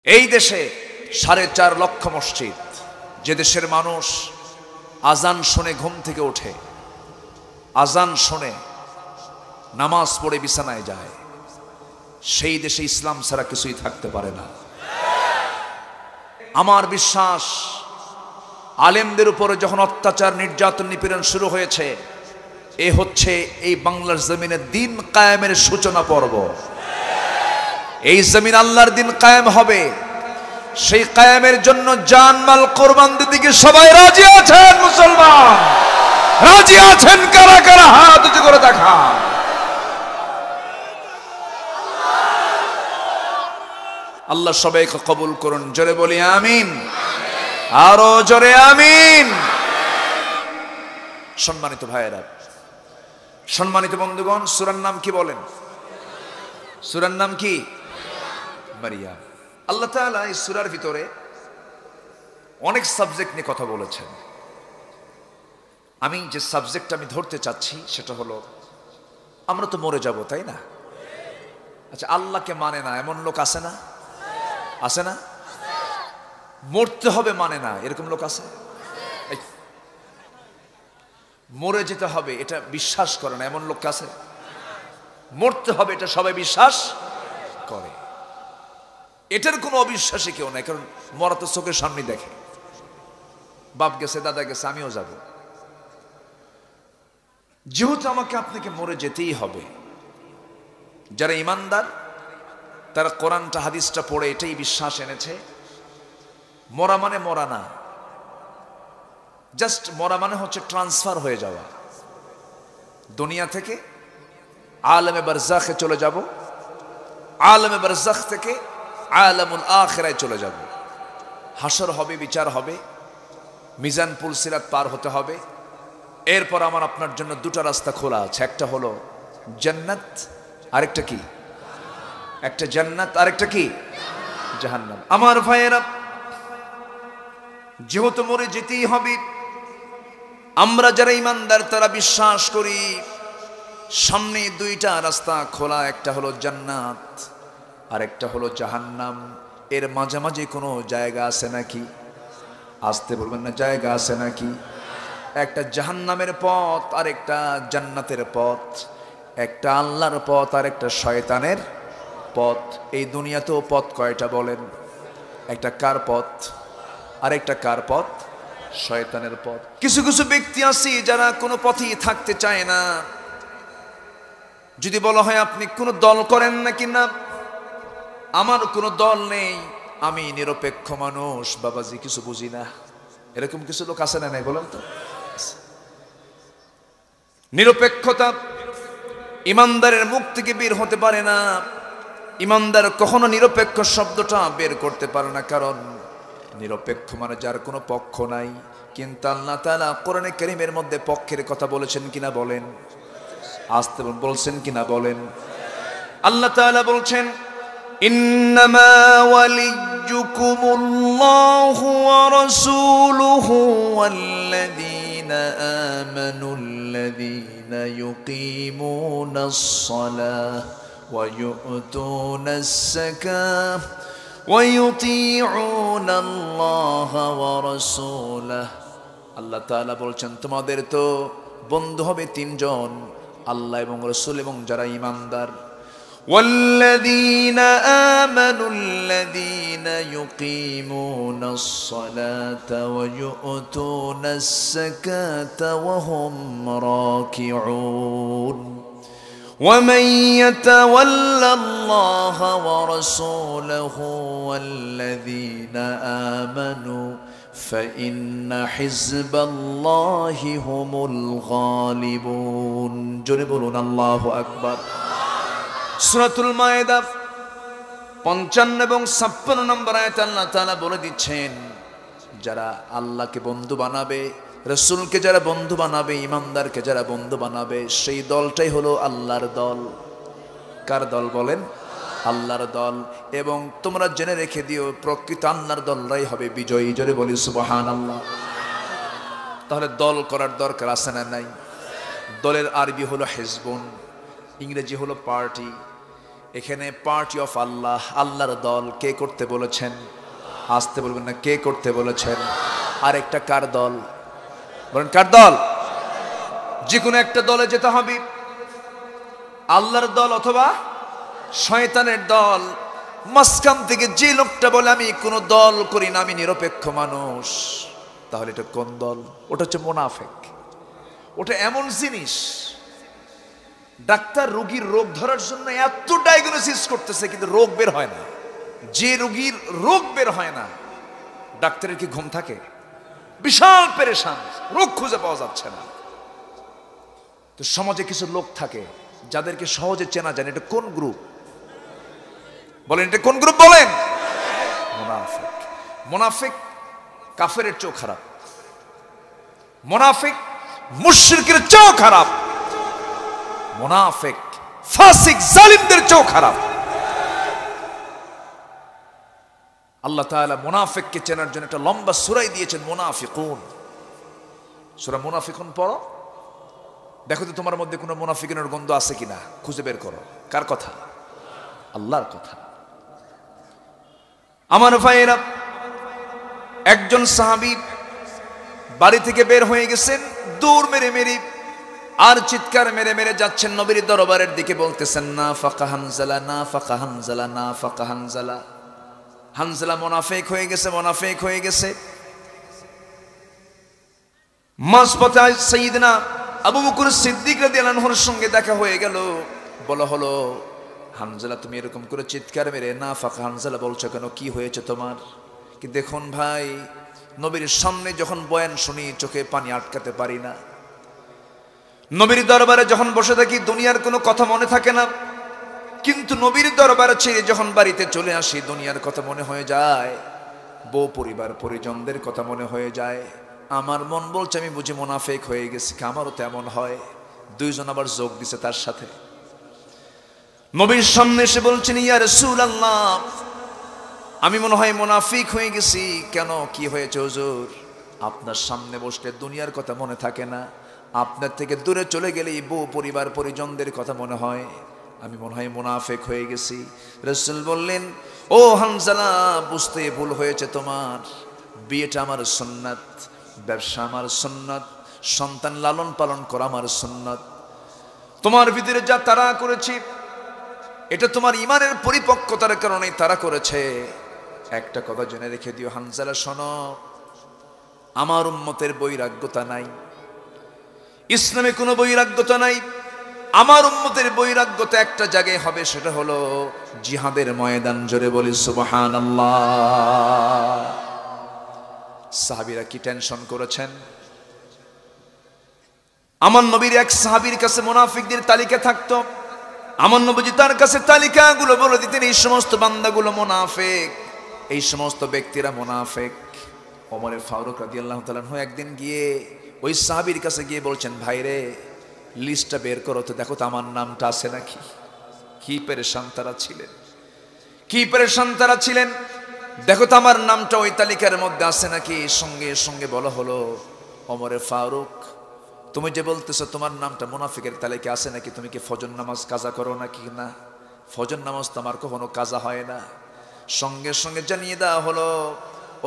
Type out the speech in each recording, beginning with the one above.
এই দেশে 4.5 লক্ষ মসজিদ, যে দেশের মানুষ আজান শুনে ঘুম থেকে ওঠে, আজান শুনে নামাজ পড়ে বিছানায় যায়, সেই দেশে ইসলাম ছাড়া কিছুই থাকতে পারে না। আমার বিশ্বাস, আলেমদের উপরে যখন অত্যাচার, নির্যাতন, নিপীড়ন শুরু হয়েছে, এ হচ্ছে এই বাংলার জমিনে দিন কায়েমের সূচনা পর্ব। এই জমিন আল্লাহর দিন কায়েম হবে, সেই কায়েমের জন্য জান মাল কোরবান দিতে কি সবাই রাজি আছেন? মুসলমান রাজি আছেন? কারা কারা হাত উঁচু করে দেখা। আল্লাহ সবাইকে কবুল করুন, জোরে বলি আমিন, আরো জোরে আমিন। সম্মানিত ভাইয়েরা, সম্মানিত বন্ধুগণ, সূরার নাম কি বলেন? সূরার নাম কি? মারিয়াম। আল্লাহ তাআলা এই সূরার ভিতরে অনেক সাবজেক্ট নিয়ে কথা বলেছেন। আমি যে সাবজেক্ট আমি ধরতে চাচ্ছি সেটা হলো, আমরা তো মরে যাব, তাই না? আচ্ছা, আল্লাহকে মানে না এমন লোক আছে না? আছে না? মরতে হবে মানে না এরকম লোক আছে? মরে যেতে হবে এটা বিশ্বাস করে না এমন লোক আছে? মরতে হবে এটা সবাই বিশ্বাস করে। এটার কোনো অবিশ্বাসী কেউ নাই, কারণ মরা তো চোখের সামনে দেখে। বাপ গেছে, দাদা গেছে, আমিও যাব। যেহেতু আমাকে আপনাকে মরে যেতেই হবে, যারা ইমানদার তারা কোরআনটা হাদিসটা পড়ে এটাই বিশ্বাস এনেছে, মরা মানে মরা না, জাস্ট মরা মানে হচ্ছে ট্রান্সফার হয়ে যাওয়া। দুনিয়া থেকে আলমে বারজাখে চলে যাব, আলমে বারজাখ থেকে আলামুল আখিরায় চলে যাব। হাসর হবে, বিচার হবে, মিজান পুল সিরাত পার হতে হবে। এরপর আমার আপনার জন্য দুটো রাস্তা খোলা আছে, একটা হলো জান্নাত, আরেকটা কি? একটা জান্নাত, আরেকটা কি? জাহান্নাম। আমার ভাইয়েরা, যেহেতু মরে যেতেই হবে, আমরা যারা ইমানদার তারা বিশ্বাস করি সামনে দুইটা রাস্তা খোলা, একটা হলো জান্নাত আর একটা হলো জাহান্নাম। এর মাঝামাঝি কোনো জায়গা আছে নাকি? আসতে বলবেন না, জায়গা আছে নাকি? একটা জাহান্নামের পথ আর একটা জান্নাতের পথ, একটা আল্লাহর পথ আর একটা শয়তানের পথ। এই দুনিয়াতেও পথ কয়টা বলেন? একটা কার পথ আর একটা কার পথ? শয়তানের পথ। কিছু কিছু ব্যক্তি আছে যারা কোনো পথেই থাকতে চায় না। যদি বলা হয় আপনি কোনো দল করেন নাকি? না, আমার কোনো দল নেই, আমি নিরপেক্ষ মানুষ, বাবাজি কিছু বুঝি না, এরকম কিছু লোক আছে না? নাই বলেন তো। নিরপেক্ষতা ইমানদারের মুখ থেকে বের হতে পারে না। ইমানদার কখনো নিরপেক্ষ শব্দটা বের করতে পারে না, কারণ নিরপেক্ষ মানে যার কোনো পক্ষ নাই। কিন্তু আল্লাহ তাআলা কোরআনে কারীমের মধ্যে পক্ষের কথা বলেছেন কিনা বলেন? আসতে বলছেন কিনা বলেন? আল্লাহ তাআলা বলছেন, ইন্নামা ওয়ালিয়্যুকুমুল্লাহু ওয়া রাসূলুহু ওয়াল্লাযীনা আমানুল্লাযীনা ইউকিমুনাস সালাহ ওয়া ইউতুনাস যাকাহ ওয়া ইউতিউনাল্লাহা ওয়া রাসূলাহ। আল্লাহ তাআলা বলছেন, তোমাদের তো বন্ধু হবে তিনজন, আল্লাহ এবং রাসূল এবং যারা ঈমানদার। ওয়াল্লাযীনা আমানুল্লাযীনা ইউকিমুনাস সালাতা ওয়া ইউতুনাস যাকাতা ওয়া হুম রাকিউন। ومن يتولى الله ورسوله والذين آمنوا فإن حزب الله هم الغالبون। জোরে বলুন আল্লাহু আকবার। সূরাতুল মায়েদা 55 এবং 56 নম্বর আয়াতে আল্লাহ তাআলা বলে দিচ্ছেন, যারা আল্লাহকে বন্ধু বানাবে, রাসূলকে যারা বন্ধু বানাবে, ইমানদারকে যারা বন্ধু বানাবে, সেই দলটাই হলো আল্লাহর দল। কার দল বলেন? আল্লাহর দল। এবং তোমরা জেনে রেখে দিও, প্রকৃত আল্লাহর দলরাই হবে বিজয়ী। জোরে বলি সুবহানাল্লাহ। তাহলে দল করার দরকার আছে না নাই? দলের আরবি হলো হিজবুন, ইংরেজি হলো পার্টি। এখানে পার্টি অফ আল্লাহ, আল্লাহর দল। কে করতে বলেছেন? আসতে বলবেন না, কে করতে বলেছেন? আর একটা কার দল? বলেন কার দল? যে কোনো একটা দলে যেতে হবে, আল্লাহর দল অথবা শয়তানের দল। মাঝখান থেকে যে লোকটা বলে আমি কোনো দল করি না, আমি নিরপেক্ষ মানুষ, তাহলে এটা কোন দল? ওটা হচ্ছে মুনাফিক। ওটা এমন জিনিস, ডাক্তার রোগীর রোগ ধরার জন্য এত ডায়াগনোসিস করতেছে কিন্তু রোগ বের হয় না। যে রোগীর রোগ বের হয় না, ডাক্তারের কি ঘুম থাকে? বিশাল পেরেশান, রোগ খুঁজে পাওয়া যাচ্ছে না। তো সমাজে কিছু লোক থাকে যাদেরকে সহজে চেনা যায় না। এটা কোন গ্রুপ? বলেন এটা কোন গ্রুপ? বলেন মুনাফিক। মুনাফিক কাফেরের চেয়েও খারাপ, মুনাফিক মুশরিকের চেয়েও খারাপ, মুনাফিক ফাসিক জালিমদের চেয়েও খারাপ। আল্লাহ তাআলা মুনাফিককে চেনার জন্য একটা লম্বা সূরাই দিয়েছেন, মুনাফিকুন। সূরা মুনাফিকুন পড়ো, দেখো তো তোমার মধ্যে কোনো মুনাফিকের গন্ধ আছে কিনা, খুঁজে বের করো। কার কথা? আল্লাহর কথা। আমার ভাইয়েরা, একজন সাহাবী বাড়ি থেকে বের হয়ে গেছেন, দৌড় মেরে মেরে আর চিৎকার মেরে মেরে যাচ্ছেন নবীর দরবারের দিকে, বলতেছেন না ফাকা হানজালা, না ফাকা হানজালা, না ফাকা হানজালা। হানজালা মুনাফিক হয়ে গেছে, মুনাফিক হয়ে গেছে। মাঝপথে সাইয়েদনা আবু বকর সিদ্দিক রাদিয়াল্লাহু আনহুর সঙ্গে দেখা হয়ে গেল। বলা হলো, হানজালা তুমি এরকম করে চিৎকার মেরে না ফাকা হানজালা বলছো কেন? কি হয়েছে তোমার? কি দেখুন ভাই, নবীর সামনে যখন বয়ান শুনি চোখে পানি আটকাতে পারি না। নবীর দরবারে যখন বসে থাকি দুনিয়ার কোনো কথা মনে থাকে না, কিন্তু নবীর দরবারে ছেড়ে যখন বাড়িতে চলে আসি দুনিয়ার কথা মনে হয়ে যায়, বউ পরিবার পরিজনদের কথা মনে হয়ে যায়। আমার মন বলছে আমি বুঝি মুনাফিক হয়ে গেছি। আমারও তেমন হয়। দুইজন আবার যোগ দিছে তার সাথে। নবীর সামনে এসে বলছেন, ইয়া রাসূলুল্লাহ, আমি মনে হয় মুনাফিক হয়ে গেছি। কেন, কি হয়েছে হুজুর? আপনার সামনে বসলে দুনিয়ার কথা মনে থাকে না, আপনার থেকে দূরে চলে গেলেই বউ পরিবার পরিজনদের কথা মনে হয়। আমি মনে হয় মুনাফিক হয়ে গেছি। রাসূল বললেন, ও হানজালা, বুঝতে ভুল হয়েছে তোমার। বিয়েটা আমার সুন্নাত, ব্যবসা আমার সুন্নাত, সন্তান লালন পালন করা আমার সুন্নাত। তোমার ভিতরে যা তারা করেছি এটা তোমার ইমানের পরিপক্কতার কারণে তারা করেছে। একটা কথা জেনে রেখে দিও হানজালা, শোনো, আমার উম্মতের বৈরাগ্যতা নাই, ইসলামে কোনো বৈরাগ্যতা নাই। আমার উম্মতের বৈরাগ্যতা একটা জায়গায় হবে, সেটা হলো জিহাদের ময়দান। জোরে বলি সুবহানাল্লাহ। সাহাবীরা কি টেনশন করেছেন? আমার নবীর এক সাহাবীর কাছে মুনাফিকদের তালিকা থাকতো। আমার নবীজি তার কাছে তালিকাগুলো বলে দিতেন, এই সমস্ত বান্দাগুলো মুনাফিক, এই সমস্ত ব্যক্তিরা মুনাফিক। ওমর ফারুক রাদিয়াল্লাহু তাআলা একদিন গিয়ে ওই সাহাবীর কাছে গিয়ে বলছেন, ভাইরে লিস্টটা বের করো তো, দেখো তো আমার নামটা আছে নাকি। কি পেরেশান তারা ছিলেন, কি পেরেশান তারা ছিলেন। দেখো তো আমার নামটা ওই তালিকার মধ্যে আছে নাকি। সঙ্গে সঙ্গে বলা হলো, ওমরে ফারুক, তুমি যে বলতেছো তোমার নামটা মুনাফিকের তালিকা আছে নাকি, তুমি কি ফজর নামাজ কাজা করো নাকি? না, ফজর নামাজ তো আমার কখনো কাজা হয় না। সঙ্গে সঙ্গে জানিয়ে দেওয়া হলো,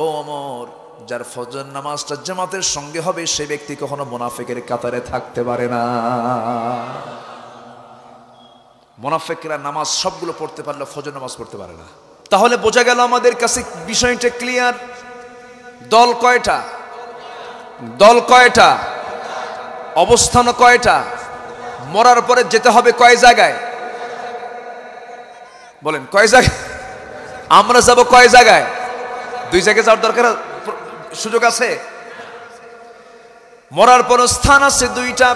ও ওমর, যার ফজর নামাজটা জামাতের সঙ্গে হবে সেই ব্যক্তি কখনো মুনাফিকের কাতারে থাকতে পারে না। মুনাফিকরা নামাজ সবগুলো পড়তে পারলে ফজর নামাজ পড়তে পারে না। তাহলে বোঝা গেল আমাদের কাছে বিষয়টা ক্লিয়ার। দল কয়টা? দল কয়টা? অবস্থান কয়টা? মরার পরে যেতে হবে কয় জায়গায়? বলেন কয় জায়গায়? আমরা যাব কয় জায়গায়? দুই জায়গায় যাওয়ার দরকার, সুযোগ আছে। মরার পর স্থান আছে দুইটা,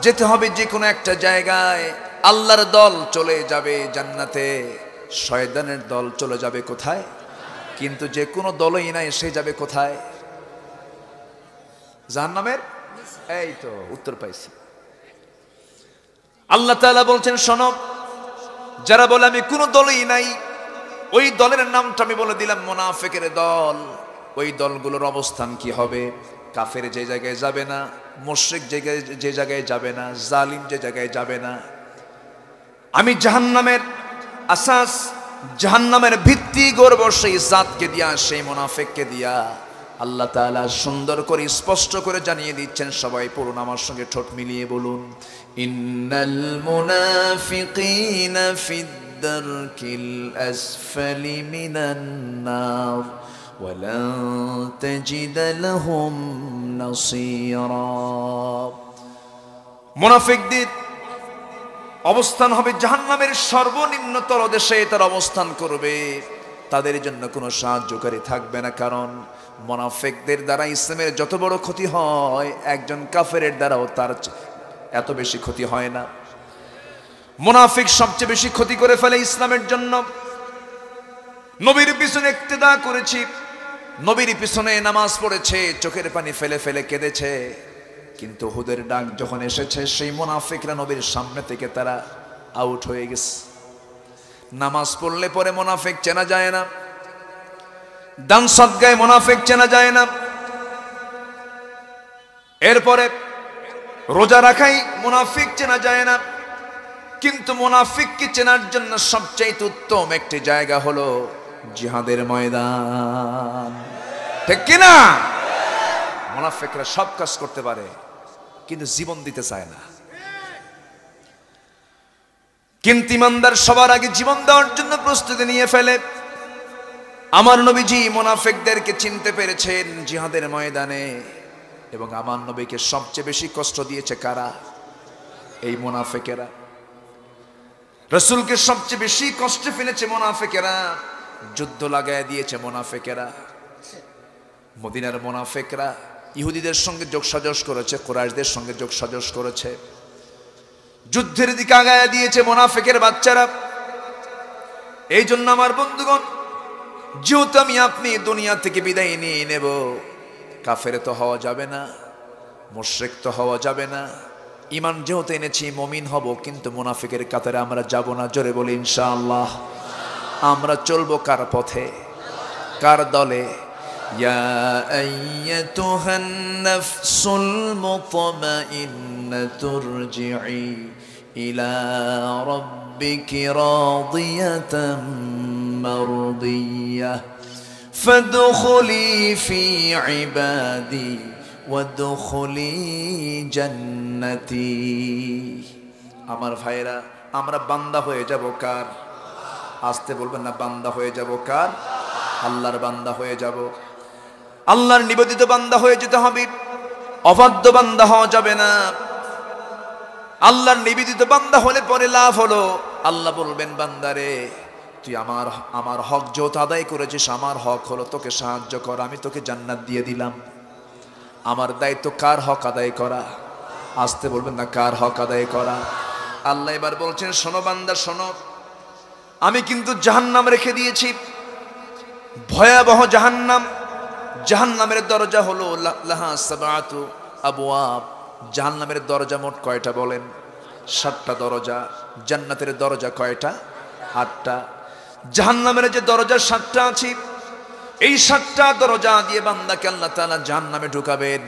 যেতে হবে যে কোনো একটা জায়গায়। আল্লাহর দল চলে যাবে জান্নাতে, শয়তানের দল চলে যাবে কোথায়? কিন্তু যে কোনো দলই নাই, সে যাবে কোথায়? জাহান্নামের। এই তো উত্তর পাইছি। আল্লাহ তাআলা বলছেন, শোনো, যারা বলে আমি কোনো দলই নাই, ওই দলের নামটা আমি বলে দিলাম মুনাফিকের দল। ওই দলগুলোর অবস্থান কি হবে? কাফের যে জায়গায় যাবে না, মুশরিক যে জায়গায় যাবে না, জালিম যে জায়গায় যাবে না। আমি জাহান্নামের আসাস, জাহান্নামের ভিত্তি গড়ব সেই জাতকে দিয়া, সেই মুনাফিককে দিয়া। আল্লাহ তাআলা সুন্দর করে স্পষ্ট করে জানিয়ে দিচ্ছেন। সবাই পড়ুন আমার সঙ্গে, ঠোঁট মিলিয়ে বলুন, ইন্নাল মুনাফিকিনা ফিদ দারকিল আসফালি মিনান নার ওয়ালান তাজিদ লাহুম নাসীরা। মুনাফিকদের অবস্থান হবে জাহান্নামের সর্বনিম্ন তলদেশে, তার অবস্থান করবে। তাদের জন্য কোনো সাহায্যকারী থাকবে না, কারণ মুনাফিকদের দ্বারা ইসলামের যত বড় ক্ষতি হয়, একজন কাফেরের দ্বারাও তার এত বেশি ক্ষতি হয় না। মুনাফিক সবচেয়ে বেশি ক্ষতি করে ফেলে ইসলামের জন্য। নবীর পিছনে ইক্তেদা করেছি, নবীর পিছনে নামাজ পড়েছে, চোখের পানি ফেলে ফেলে কেঁদেছে, কিন্তু হুদের ডাক যখন এসেছে, সেই মুনাফিকরা নবীর সামনে থেকে তারা আউট হয়ে গেছে। নামাজ পড়লে পরে মুনাফিক চেনা যায় না, দান সদকায় মুনাফিক চেনা যায় না, এরপরে রোজা রাখাই মুনাফিক চেনা যায় না। কিন্তু মুনাফিককে চেনার জন্য সবচেয়ে উত্তম একটি জায়গা হলো জিহাদের ময়দান, ঠিক কিনা? মুনাফিকরা সব কাজ করতে পারে কিন্তু জীবন দিতে চায় না, কিন্তু ইমানদার সবার আগে জীবন দেওয়ার জন্য প্রস্তুতি নিয়ে ফেলে। আমার নবীজি মুনাফিকদেরকে চিনতে পেরেছেন জিহাদের ময়দানে, এবং আমার নবীকে সবচেয়ে বেশি কষ্ট দিয়েছে কারা? এই মুনাফিকেরা। রাসূলকে সবচেয়ে বেশি কষ্টে ফেলেছে মুনাফিকেরা, যুদ্ধ লাগায় দিয়েছে মুনাফিকেরা। মদিনার মুনাফিকরা ইহুদিদের সঙ্গে যোগসাজশ করেছে, কুরাইশদের সঙ্গে যোগসাজশ করেছে, যুদ্ধের দিকে আগায় দিয়েছে মুনাফিকের বাচ্চারা। এই জন্য আমার বন্ধুগণ, যেহেতু আমি আপনি দুনিয়া থেকে বিদায় নিয়ে নেব, কাফের তো হওয়া যাবে না, মুশরিক তো হওয়া যাবে না। ঈমান যেহেতু এনেছি, মুমিন হব, কিন্তু মুনাফিকের কাতারে আমরা যাব না। জোরে বলি ইনশাআল্লাহ। আমরা চলবো কার পথে, কার দলে? ইয়া আইয়াতুহান নাফসুল মুতমাইন্নাতু ইরজিই ইলা রাব্বিকি রাদিয়াতাম মারদিয়াহ ফাদখুলি ফি ইবাদি ওয়াদখুলি জান্নাতি। আমার ভাইরা, আমরা বান্দা হয়ে যাব কার? আসতে বলবেন না, বান্দা হয়ে যাব কার? আল্লাহর বান্দা হয়ে যাব। আল্লাহর নিবেদিত বান্দা হয়ে যেতে হবে, অবাধ্য বান্দা হওয়া যাবে না। আল্লাহর নিবেদিত বান্দা হলে পরে লাভ হলো, আল্লাহ বলবেন বান্দারে, তুই আমার হক যেহেতু আদায় করেছিস, আমার হক হলো তোকে সাহায্য করা, আমি তোকে জান্নাত দিয়ে দিলাম। আমার দায়িত্ব কার হক আদায় করা? আসতে বলবেন না, কার হক আদায় করা? আল্লাহ এবার বলছেন, শোনো বান্দা শোনো, আমি কিন্তু জাহান্নাম রেখে দিয়েছি, ভয়াবহ জাহান্নাম। জাহান্নামের দরজা হলো লাহা সাবআতু আবওয়াব। জাহান্নামের দরজা মোট কয়টা বলেন? 7টা দরজা। জান্নাতের দরজা কয়টা? 8টা। জাহান্নামের যে দরজা 7টা আছে, এই 7টা দরজা দিয়ে বান্দাকে আল্লাহ তাআলা জাহান্নামে ঢুকাবেন।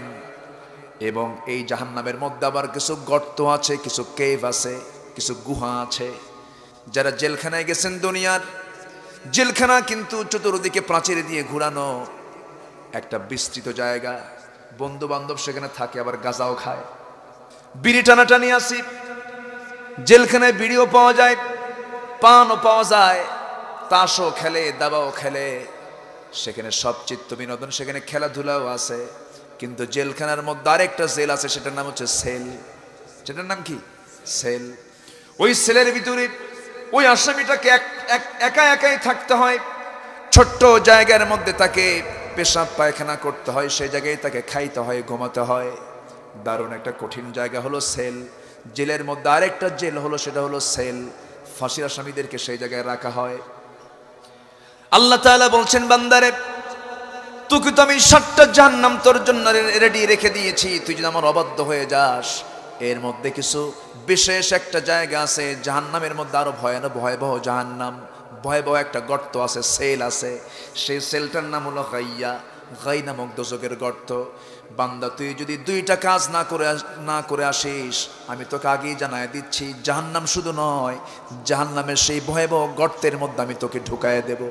এবং এই জাহান্নামের মধ্যে আবার কিছু গর্ত আছে, কিছু কেভ আছে, কিছু গুহা আছে। যারা জেলখানায় গেছেন, দুনিয়ার জেলখানা কিন্তু চতুর্দিকে প্রাচীর দিয়ে ঘুরানো একটা বিস্তৃত জায়গা, বন্ধু বান্ধব সেখানে থাকে, আবার গাঁজাও খায়, বিড়ি টানাটানি আসি। জেলখানায় বিড়িও পাওয়া যায়, পানও পাওয়া যায়, তাসও খেলে, দাবাও খেলে, সেখানে সব চিত্ত বিনোদন, সেখানে খেলাধুলাও আছে। কিন্তু জেলখানার মধ্যে আরেকটা জেল আছে, সেটার নাম হচ্ছে সেল। সেটার নাম কি? সেল। ওই সেলের ভিতরে ওই আসামিটাকে একা একাই থাকতে হয়। ছোট্ট জায়গার মধ্যে তাকে পেশাব পায়খানা করতে হয়, সেই জায়গায় তাকে খাইতে হয়, ঘুমাতে হয়। দারুণ একটা কঠিন জায়গা হলো সেল। জেলের মধ্যে আরেকটা জেল হলো, সেটা হলো সেল। ফাঁসির আসামিদেরকে সেই জায়গায় রাখা হয়। আল্লাহ তাআলা বলছেন, বান্দারে, তোকে তো আমি 7টা জাহান্নাম তোর জন্য রেডি রেখে দিয়েছি, তুই যদি আমার অবাধ্য হয়ে যাস, এর মধ্যে কিছু বিশেষ একটা জায়গা আছে জাহান্নামের মধ্যে, আরো ভয়াবহ জাহান্নাম, ভয়াবহ একটা গর্ত আছে, সেল আছে। সেই সেলটার নাম হলো গাইয়া। গাই নামক দোজখের গর্ত। বান্দা তুই যদি দুইটা কাজ না করে আসিস, আমি তোকে আগেই জানায় দিচ্ছি, জাহান্নাম শুধু নয়, জাহান্নামের সেই ভয়াবহ গর্তের মধ্যে আমি তোকে ঢুকায় দেব।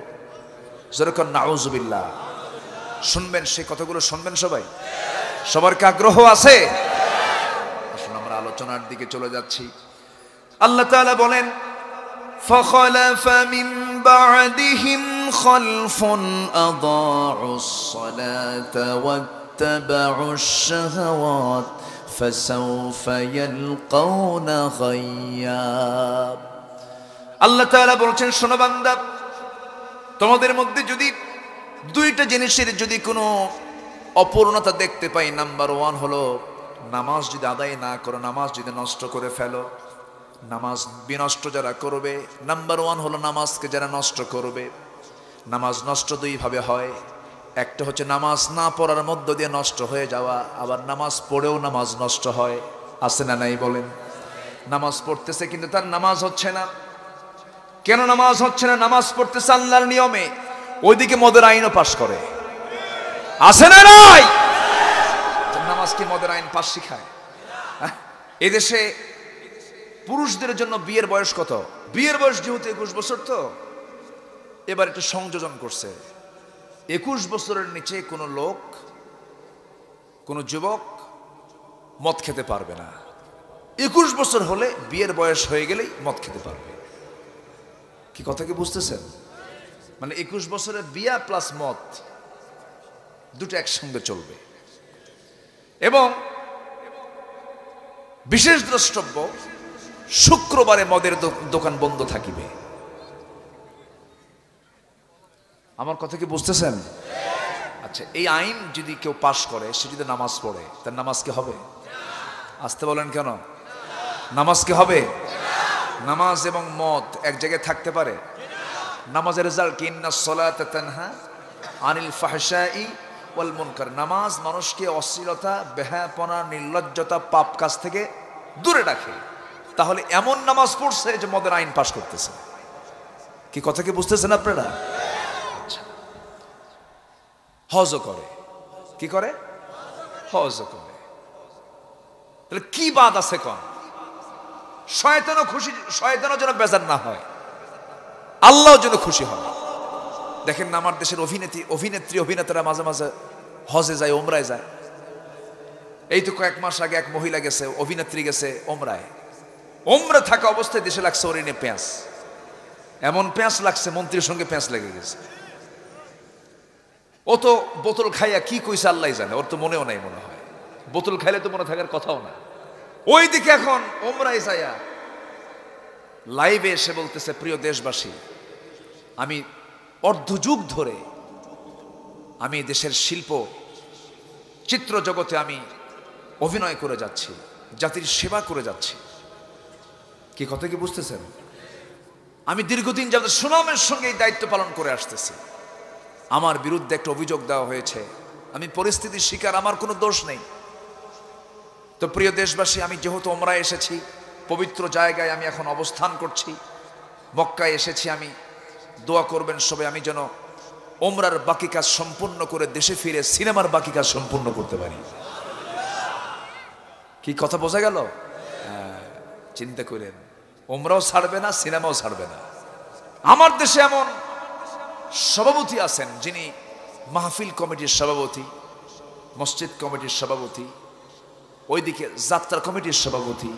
যেরকম নাউজুবিল্লাহ। শুনবেন সেই কথাগুলো, শুনবেন সবাই? সবার কি আগ্রহ আছে? আসুন আমরা আলোচনার দিকে চলে যাচ্ছি। আল্লাহ তাআলা বলেন, فخلف من بعدهم خلف أضاعوا الصلاة واتبعوا الشهوات فسوف يلقون غيا। আল্লাহ তাআলা বলছেন, শোনো বান্দা, তোমাদের মধ্যে যদি দুইটা জিনিসের যদি কোনো অপূর্ণতা দেখতে পাই, নাম্বার 1 হলো নামাজ যদি আদায় না করো, নামাজ যদি নষ্ট করে ফেলো। নামাজ বিনষ্ট যারা করবে, নাম্বার 1 হলো নামাজকে যারা নষ্ট করবে। নামাজ নষ্ট দুইভাবে হয়, একটা হচ্ছে নামাজ না পড়ার মধ্য দিয়ে নষ্ট হয়ে যাওয়া, আবার নামাজ পড়েও নামাজ নষ্ট হয়। আছে না নাই বলেন? নামাজ পড়তেছে কিন্তু তার নামাজ হচ্ছে না। কেন নামাজ হচ্ছে না? নামাজ পড়তেছে আল্লাহর নিয়মে, ওইদিকে মদের আইনও পাশ করে। আছে না নাই? নামাজ কি মদের আইন পাশ শিখায়? এদেশে পুরুষদের জন্য বিয়ের বয়স কত? বিয়ের বয়স যেহেতু 21 বছর, তো এবার একটু সংযোজন করছে। 21 বছরের নিচে কোনো লোক, কোনো যুবক মদ খেতে পারবে না। 21 বছর হলে, বিয়ের বয়স হয়ে গেলেই মদ খেতে পারবে। কি কথা কি বুঝতেছেন? মানে 21 বছরের বিয়া প্লাস মদ দুটো একসঙ্গে চলবে। এবং বিশেষ দ্রষ্টব্য, শুক্রবারে মদের দোকান বন্ধ থাকিবে। আমার কথা কি বুঝতেছেন? আচ্ছা, এই আইন যদি কেউ পাশ করে, সে যদি নামাজ পড়ে, তার নামাজ কি হবে? আসতে বলেন কেন? নামাজ কি হবে? নামাজ এবং মদ এক জায়গায় থাকতে পারে? নামাজের রেজাল্ট কি? ইন্নাস সালাতা তানহা আনিল ফাহশাই ওয়াল মুনকার। নামাজ মানুষকে অশ্লীলতা, বেহায়াপনা, নির্লজ্জতা, পাপ কাজ থেকে দূরে রাখে। তাহলে এমন নামাজ পড়ছে যে মদের আইন পাশ করতেছে। কি কথা কি বুঝতেছেন আপনারা? আচ্ছা, হজও করে। কি করে? হজও করে। তাহলে কি বাদ আছে কোন? শয়তানও খুশি, শয়তানও যেন বেজার না হয়, আল্লাহও যেন খুশি হয়। দেখেন না, আমার দেশের অভিনেত্রী অভিনেতারা মাঝে মাঝে হজে যায়, ওমরায় যায়। এই তো কয়েক মাস আগে এক মহিলা গেছে, অভিনেত্রী গেছে ওমরায়। ওমরা থাকা অবস্থায় দেশে লাগছে ওরিনে পেঁয়াজ। এমন পেঁয়াজ লাগছে, মন্ত্রীর সঙ্গে পেঁয়াজ লেগে গেছে। ও তো বোতল খাইয়া কি কইছে আল্লাহ জানে, ওর তো মনেও নাই মনে হয়। বোতল খাইলে তো মনে থাকার কথাও না। ওইদিকে এখন ওমরায় যায়া লাইভে এসে বলতেছে, প্রিয় দেশবাসী, আমি অর্ধযুগ ধরে আমি দেশের শিল্প চিত্র জগতে আমি অভিনয় করে যাচ্ছি, জাতির সেবা করে যাচ্ছি। কি কথা কি বুঝতেছেন? আমি দীর্ঘদিন যাবত সুনামের সঙ্গে এই দায়িত্ব পালন করে আসতেছি। আমার বিরুদ্ধে একটা অভিযোগ দেওয়া হয়েছে, আমি পরিস্থিতির শিকার, আমার কোনো দোষ নেই। তো প্রিয় দেশবাসী, আমি যেহেতু ওমরায় এসেছি, পবিত্র জায়গায় আমি এখন অবস্থান করছি, মক্কায় এসেছি, আমি দোয়া করবেন সবাই, আমি যেন ওমরার বাকি কাজ সম্পূর্ণ করে দেশে ফিরে সিনেমার বাকি কাজ সম্পূর্ণ করতে পারি। কি কথা বোঝা গেল? চিন্তা করেন, ওমরাও ছাড়বে না, সিনেমাও ছাড়বে না। আমার দেশে এমন সভাপতি আছেন যিনি মাহফিল কমিটির সভাপতি, মসজিদ কমিটির সভাপতি, ওইদিকে যাত্রা কমিটির সভাপতি,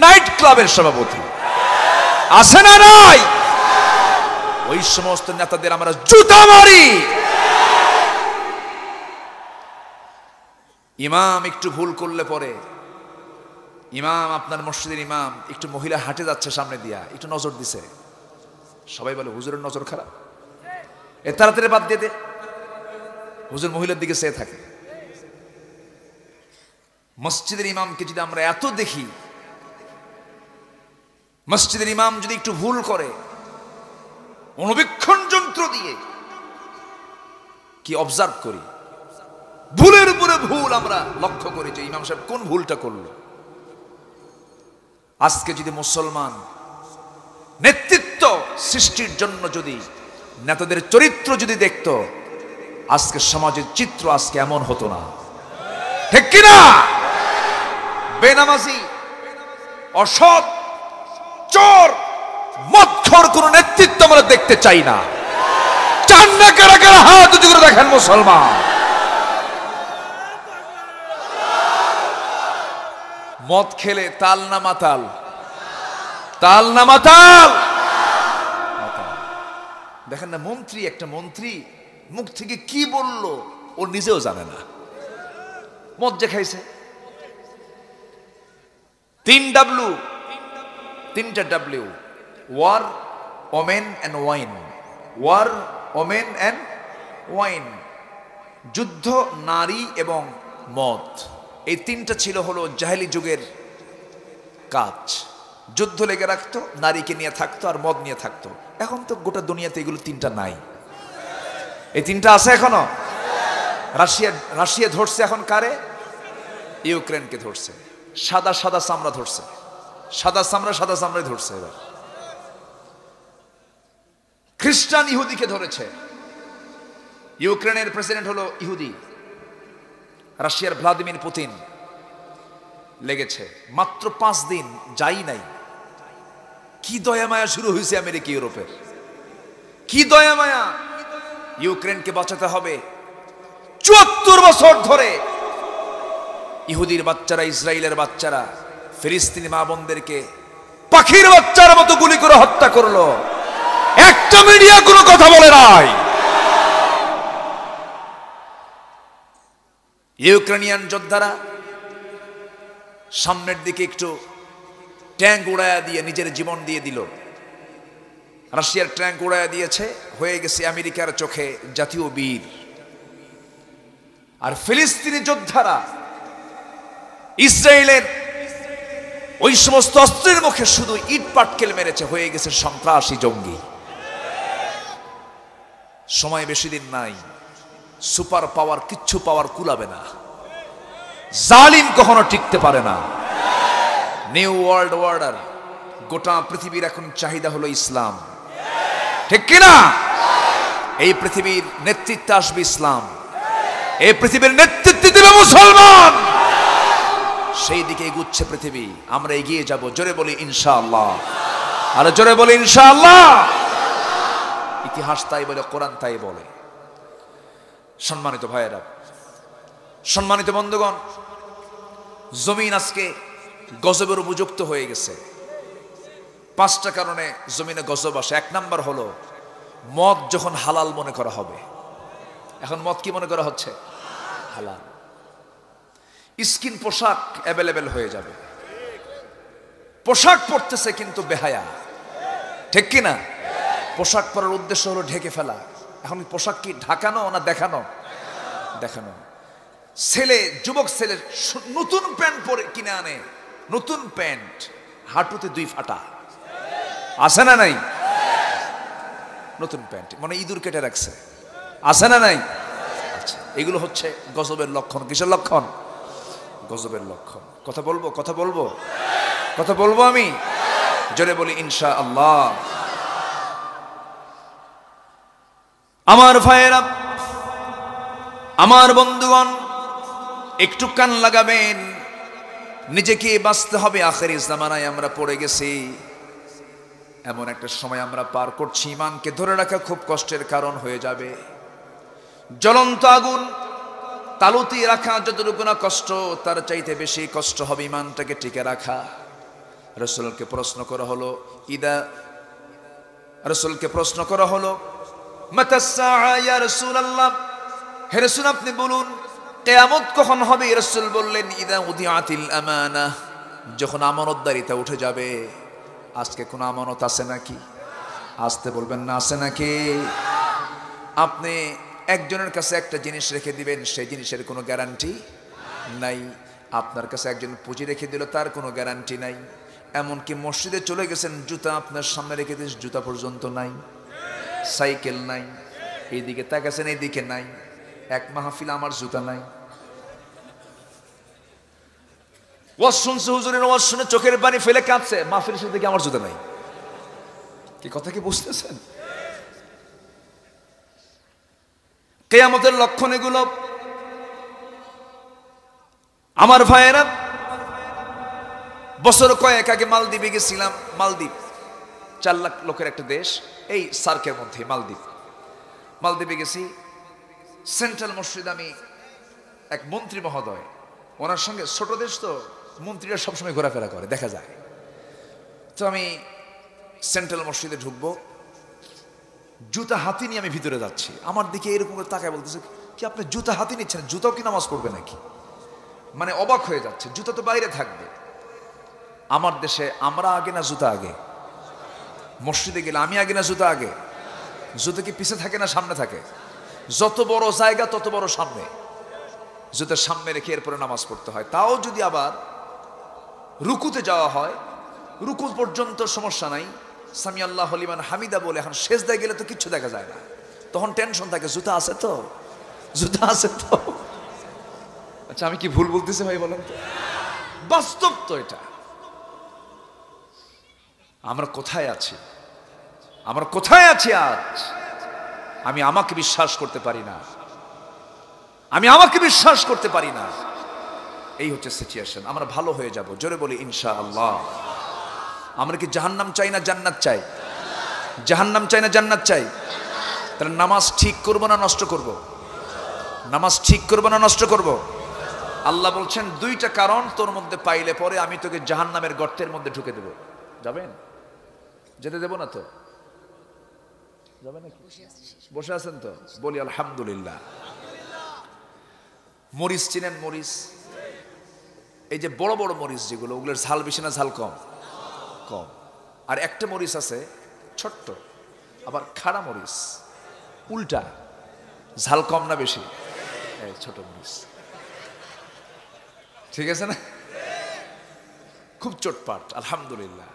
নাইট ক্লাবের সভাপতি। আছে না নাই? ওই সমস্ত নেতাদের আমরা জুতা মারি। ইমাম একটু ভুল করলে পরে, ইমাম আপনার মসজিদের ইমাম একটু মহিলা হাঁটে যাচ্ছে সামনে দিয়া, একটু নজর দিছে, সবাই বলে হুজুরের নজর খারাপ, এ তাড়াতাড়ি বাদ দিয়ে দে। হুজুর মহিলার দিকে চেয়ে থাকে। মসজিদের ইমামকে যদি আমরা এত দেখি, মসজিদের ইমাম যদি একটু ভুল করে, অনুবীক্ষণ যন্ত্র দিয়ে কি অবজার্ভ করি, ভুলের উপরে ভুল আমরা লক্ষ্য করি যে ইমাম সাহেব কোন ভুলটা করলো। আজকে যদি মুসলমান নেতৃত্ব সৃষ্টির জন্য যদি নেতাদের চরিত্র যদি দেখতো, আজকে সমাজের চিত্র আজকে এমন হতো না, ঠিক কিনা? বেনামাজি, অসৎ, চোর, মদখোর কোন নেতৃত্ব আমরা দেখতে চাই না। চান না কারা কারা? হাত উঁচু করে দেখেন মুসলমান। মদ খেলে তাল না মাতাল? তাল না মাতাল? দেখেন না, মন্ত্রী, একটা মন্ত্রী মুখ থেকে কি বলল ও নিজেও জানে না, মদ যে খাইছে। 3 W, war, women and wine. War, women and wine, যুদ্ধ, নারী এবং মদ। এই তিনটা ছিল হলো জাহেলি যুগের কাজ। যুদ্ধ লেগে রাখতো, নারীকে নিয়ে থাকতো আর মদ নিয়ে থাকতো। এখন তো গোটা দুনিয়াতে এগুলো তিনটা নাই। এই তিনটা আছে এখনো? রাশিয়া ধরছে এখন কারে? ইউক্রেনকে ধরছে। সাদা চামড়া ধরছে, সাদা চামড়ায় ধরছে। এবার খ্রিস্টান ইহুদিকে ধরেছে। ইউক্রেনের প্রেসিডেন্ট হলো ইহুদি, রাশিয়ার ভ্লাদিমির পুতিন। লেগেছে মাত্র 5 দিন, যাই নাই। কি দয়া মায়া শুরু হয়েছে আমেরিকা ইউরোপের, কি দয়া মায়া! ইউক্রেনকে বাঁচাতে হবে। 74 বছর ধরে ইহুদির বাচ্চারা, ইসরায়েলের বাচ্চারা ফিলিস্তিনি মা বোনদেরকে পাখির বাচ্চার মতো গুলি করে হত্যা করলো। একটা মিডিয়া কোনো কথা বলে নাই। ইউক্রেনিয়ান যোদ্ধারা সামনের দিকে একটু ট্যাঙ্ক উড়াইয়া দিয়ে নিজের জীবন দিয়ে দিল। রাশিয়ার ট্যাঙ্ক উড়াইয়া দিয়েছে, হয়ে গেছে আমেরিকার চোখে জাতীয় বীর। আর ফিলিস্তিনি যোদ্ধারা ইসরায়েলের ওই সমস্ত অস্ত্রের মুখে শুধু ইট পাটকেল মেরেছে, হয়ে গেছে সন্ত্রাসী জঙ্গি। সময় বেশি দিন নাই, সুপার পাওয়ার কিচ্ছু পাওয়ার কুলাবে না। জালিম কখনো টিকতে পারে না। নিউ ওয়ার্ল্ড অর্ডার, গোটা পৃথিবীর এখন চাহিদা হলো ইসলাম, ঠিক কিনা? এই পৃথিবীর নেতৃত্বে আসবে ইসলাম, এই পৃথিবীর নেতৃত্ব দেবে মুসলমান। সেই দিকে এগুচ্ছে পৃথিবী, আমরা এগিয়ে যাব। জোরে বলি ইনশাআল্লাহ, আর জোরে বলি ইনশাআল্লাহ। ইতিহাস তাই বলে, কোরআন তাই বলে। সম্মানিত ভাইয়েরা, সম্মানিত বন্ধুগণ, জমিন আজকে গজবের উপযুক্ত হয়ে গেছে। 5টা কারণে জমিনে গজব আসে। 1 নাম্বার হলো মদ যখন হালাল মনে করা হবে। এখন মদ কি মনে করা হচ্ছে? হালাল। স্কিন পোশাক অ্যাভেলেবেল হয়ে যাবে। পোশাক পরতেছে কিন্তু বেহায়া, ঠিক কিনা? পোশাক পরার উদ্দেশ্য হলো ঢেকে ফেলা। এখন পোশাক কি ঢাকানো না দেখানো? দেখানো। ছেলে, যুবক ছেলে নতুন প্যান্ট পরে কিনে আনে, নতুন প্যান্ট, হাঁটুতে 2 ফাটা, আছে না নাই? নতুন প্যান্ট মানে ইঁদুর কেটে রাখছে, আছে না নাই? আচ্ছা, এগুলো হচ্ছে গজবের লক্ষণ। কিসের লক্ষণ? গজবের লক্ষণ। কথা বলবো, কথা বলবো, কথা বলবো আমি? জোরে বলি ইনশাআল্লাহ। আমার ভাইয়েরা, আমার বন্ধুগণ, একটু কান লাগাবেন। নিজেকে বাঁচতে হবে। আখেরি জামানায় আমরা পড়ে গেছি। এমন একটা সময় আমরা পার করছি, ইমানকে ধরে রাখা খুব কষ্টের কারণ হয়ে যাবে। জ্বলন্ত আগুন তালুতি রাখা যতটুকু না কষ্ট, তার চাইতে বেশি কষ্ট হবে ইমানটাকে টিকে রাখা। রাসূলকে প্রশ্ন করা হলো, রাসূলকে প্রশ্ন করা হলো, মাতা সাআ ইয়া রাসূলুল্লাহ, হে রাসূল আপনি বলুন কিয়ামত কখন হবে? রাসূল বললেন, ইদা উদিআতিল আমানাহ, যখন আমানতদারিতা উঠে যাবে। আজকে কোন আমানত আছে নাকি? আসতে বলবেন না, আছে নাকি? আপনি একজনের কাছে একটা জিনিস রেখে দিবেন, সেই জিনিসের কোনো গ্যারান্টি নাই। আপনার কাছে একজন পুঁজি রেখে দিল, তার কোনো গ্যারান্টি নাই। এমনকি মসজিদে চলে গেছেন, জুতা আপনার সামনে রেখে দিয়েছেন, জুতা পর্যন্ত নাই। সাইকেল নাই, এইদিকে তাকাছেন, এইদিকে নাই। এক মাহফিল আমার জুতা নাই। ওয়াজ শুনছে, হুজুরের ওয়াজ শুনে চোখের পানি ফেলে কাঁদছে, মাহফিলের সাথে আমার জুতা নাই। কি কথা কি বুঝতেছেন? কিয়ামতের লক্ষণ এগুলো। আমার ভাইয়েরা, বছর কয়েক আগে মালদ্বীপে গেছিলাম। মালদ্বীপ 4 লাখ লোকের একটা দেশ, এই সার্কের মধ্যে মালদ্বীপে গেছি। সেন্ট্রাল মসজিদ, আমি এক মন্ত্রী মহোদয়, ওনার সঙ্গে, ছোট দেশ তো মন্ত্রীরা সবসময় ঘোরাফেরা করে, দেখা যায়। তো আমি সেন্ট্রাল মসজিদে ঢুকবো, জুতা হাতি নিয়ে আমি ভিতরে যাচ্ছি। আমার দিকে এরকম করে তাকায় বলতেছে, কি আপনি জুতা হাতি নিচ্ছেন? জুতাও কি নামাজ পড়বে নাকি? মানে অবাক হয়ে যাচ্ছে, জুতা তো বাইরে থাকবে। আমার দেশে আমরা আগে না জুতা আগে? মসজিদে গেলে আমি আগে না জুতা আগে? জুতা কি পিছে থাকে না সামনে থাকে? যত বড় জায়গা তত বড় সামনে, জুতার সামনে রেখে এরপরে নামাজ পড়তে হয়। তাও যদি আবার রুকুতে যাওয়া হয়, রুকু পর্যন্ত সমস্যা নাই, সামি আল্লাহু লিমান হামিদা বলে। এখন সেজদায় গেলে তো কিচ্ছু দেখা যায় না, তখন টেনশন থাকে, জুতা আছে তো, জুতা আছে তো। আচ্ছা, আমি কি ভুল বলতেছি ভাই বলেন তো? বাস্তব তো এটা। আমরা কোথায় আছি? আমরা কোথায় আছি আজ? আমি আমাকে বিশ্বাস করতে পারি না, আমি আমাকে বিশ্বাস করতে পারি না। এই হচ্ছে সিচুয়েশন। আমরা ভালো হয়ে যাব, জোরে বলি ইনশাআল্লাহ। আমরা কি জাহান্নাম চাই না জান্নাত চাই? জাহান্নাম চাই না জান্নাত চাই? তাহলে নামাজ ঠিক করব না নষ্ট করব? নামাজ ঠিক করব না নষ্ট করব? আল্লাহ বলছেন 2টা কারণ তোর মধ্যে পাইলে পরে আমি তোকে জাহান্নামের গর্তের মধ্যে ঢুকে দেব। যাবেন? যেতে দেব না তো? যাবেন নাকি? বসে আছেন তো? বলি আলহামদুলিল্লাহ। মরিচ চিনেন? মরিচ, এই যে বড় বড় মরিচ যেগুলো, ওগুলোর ঝাল বেশি না ঝাল কম? কম। আর একটা মরিচ আছে ছোট্ট, আবার খাড়া মরিচ, উল্টা, ঝাল কম না বেশি? এই ছোট মরিচ, ঠিক আছে না? খুব চটপাট। আলহামদুলিল্লাহ।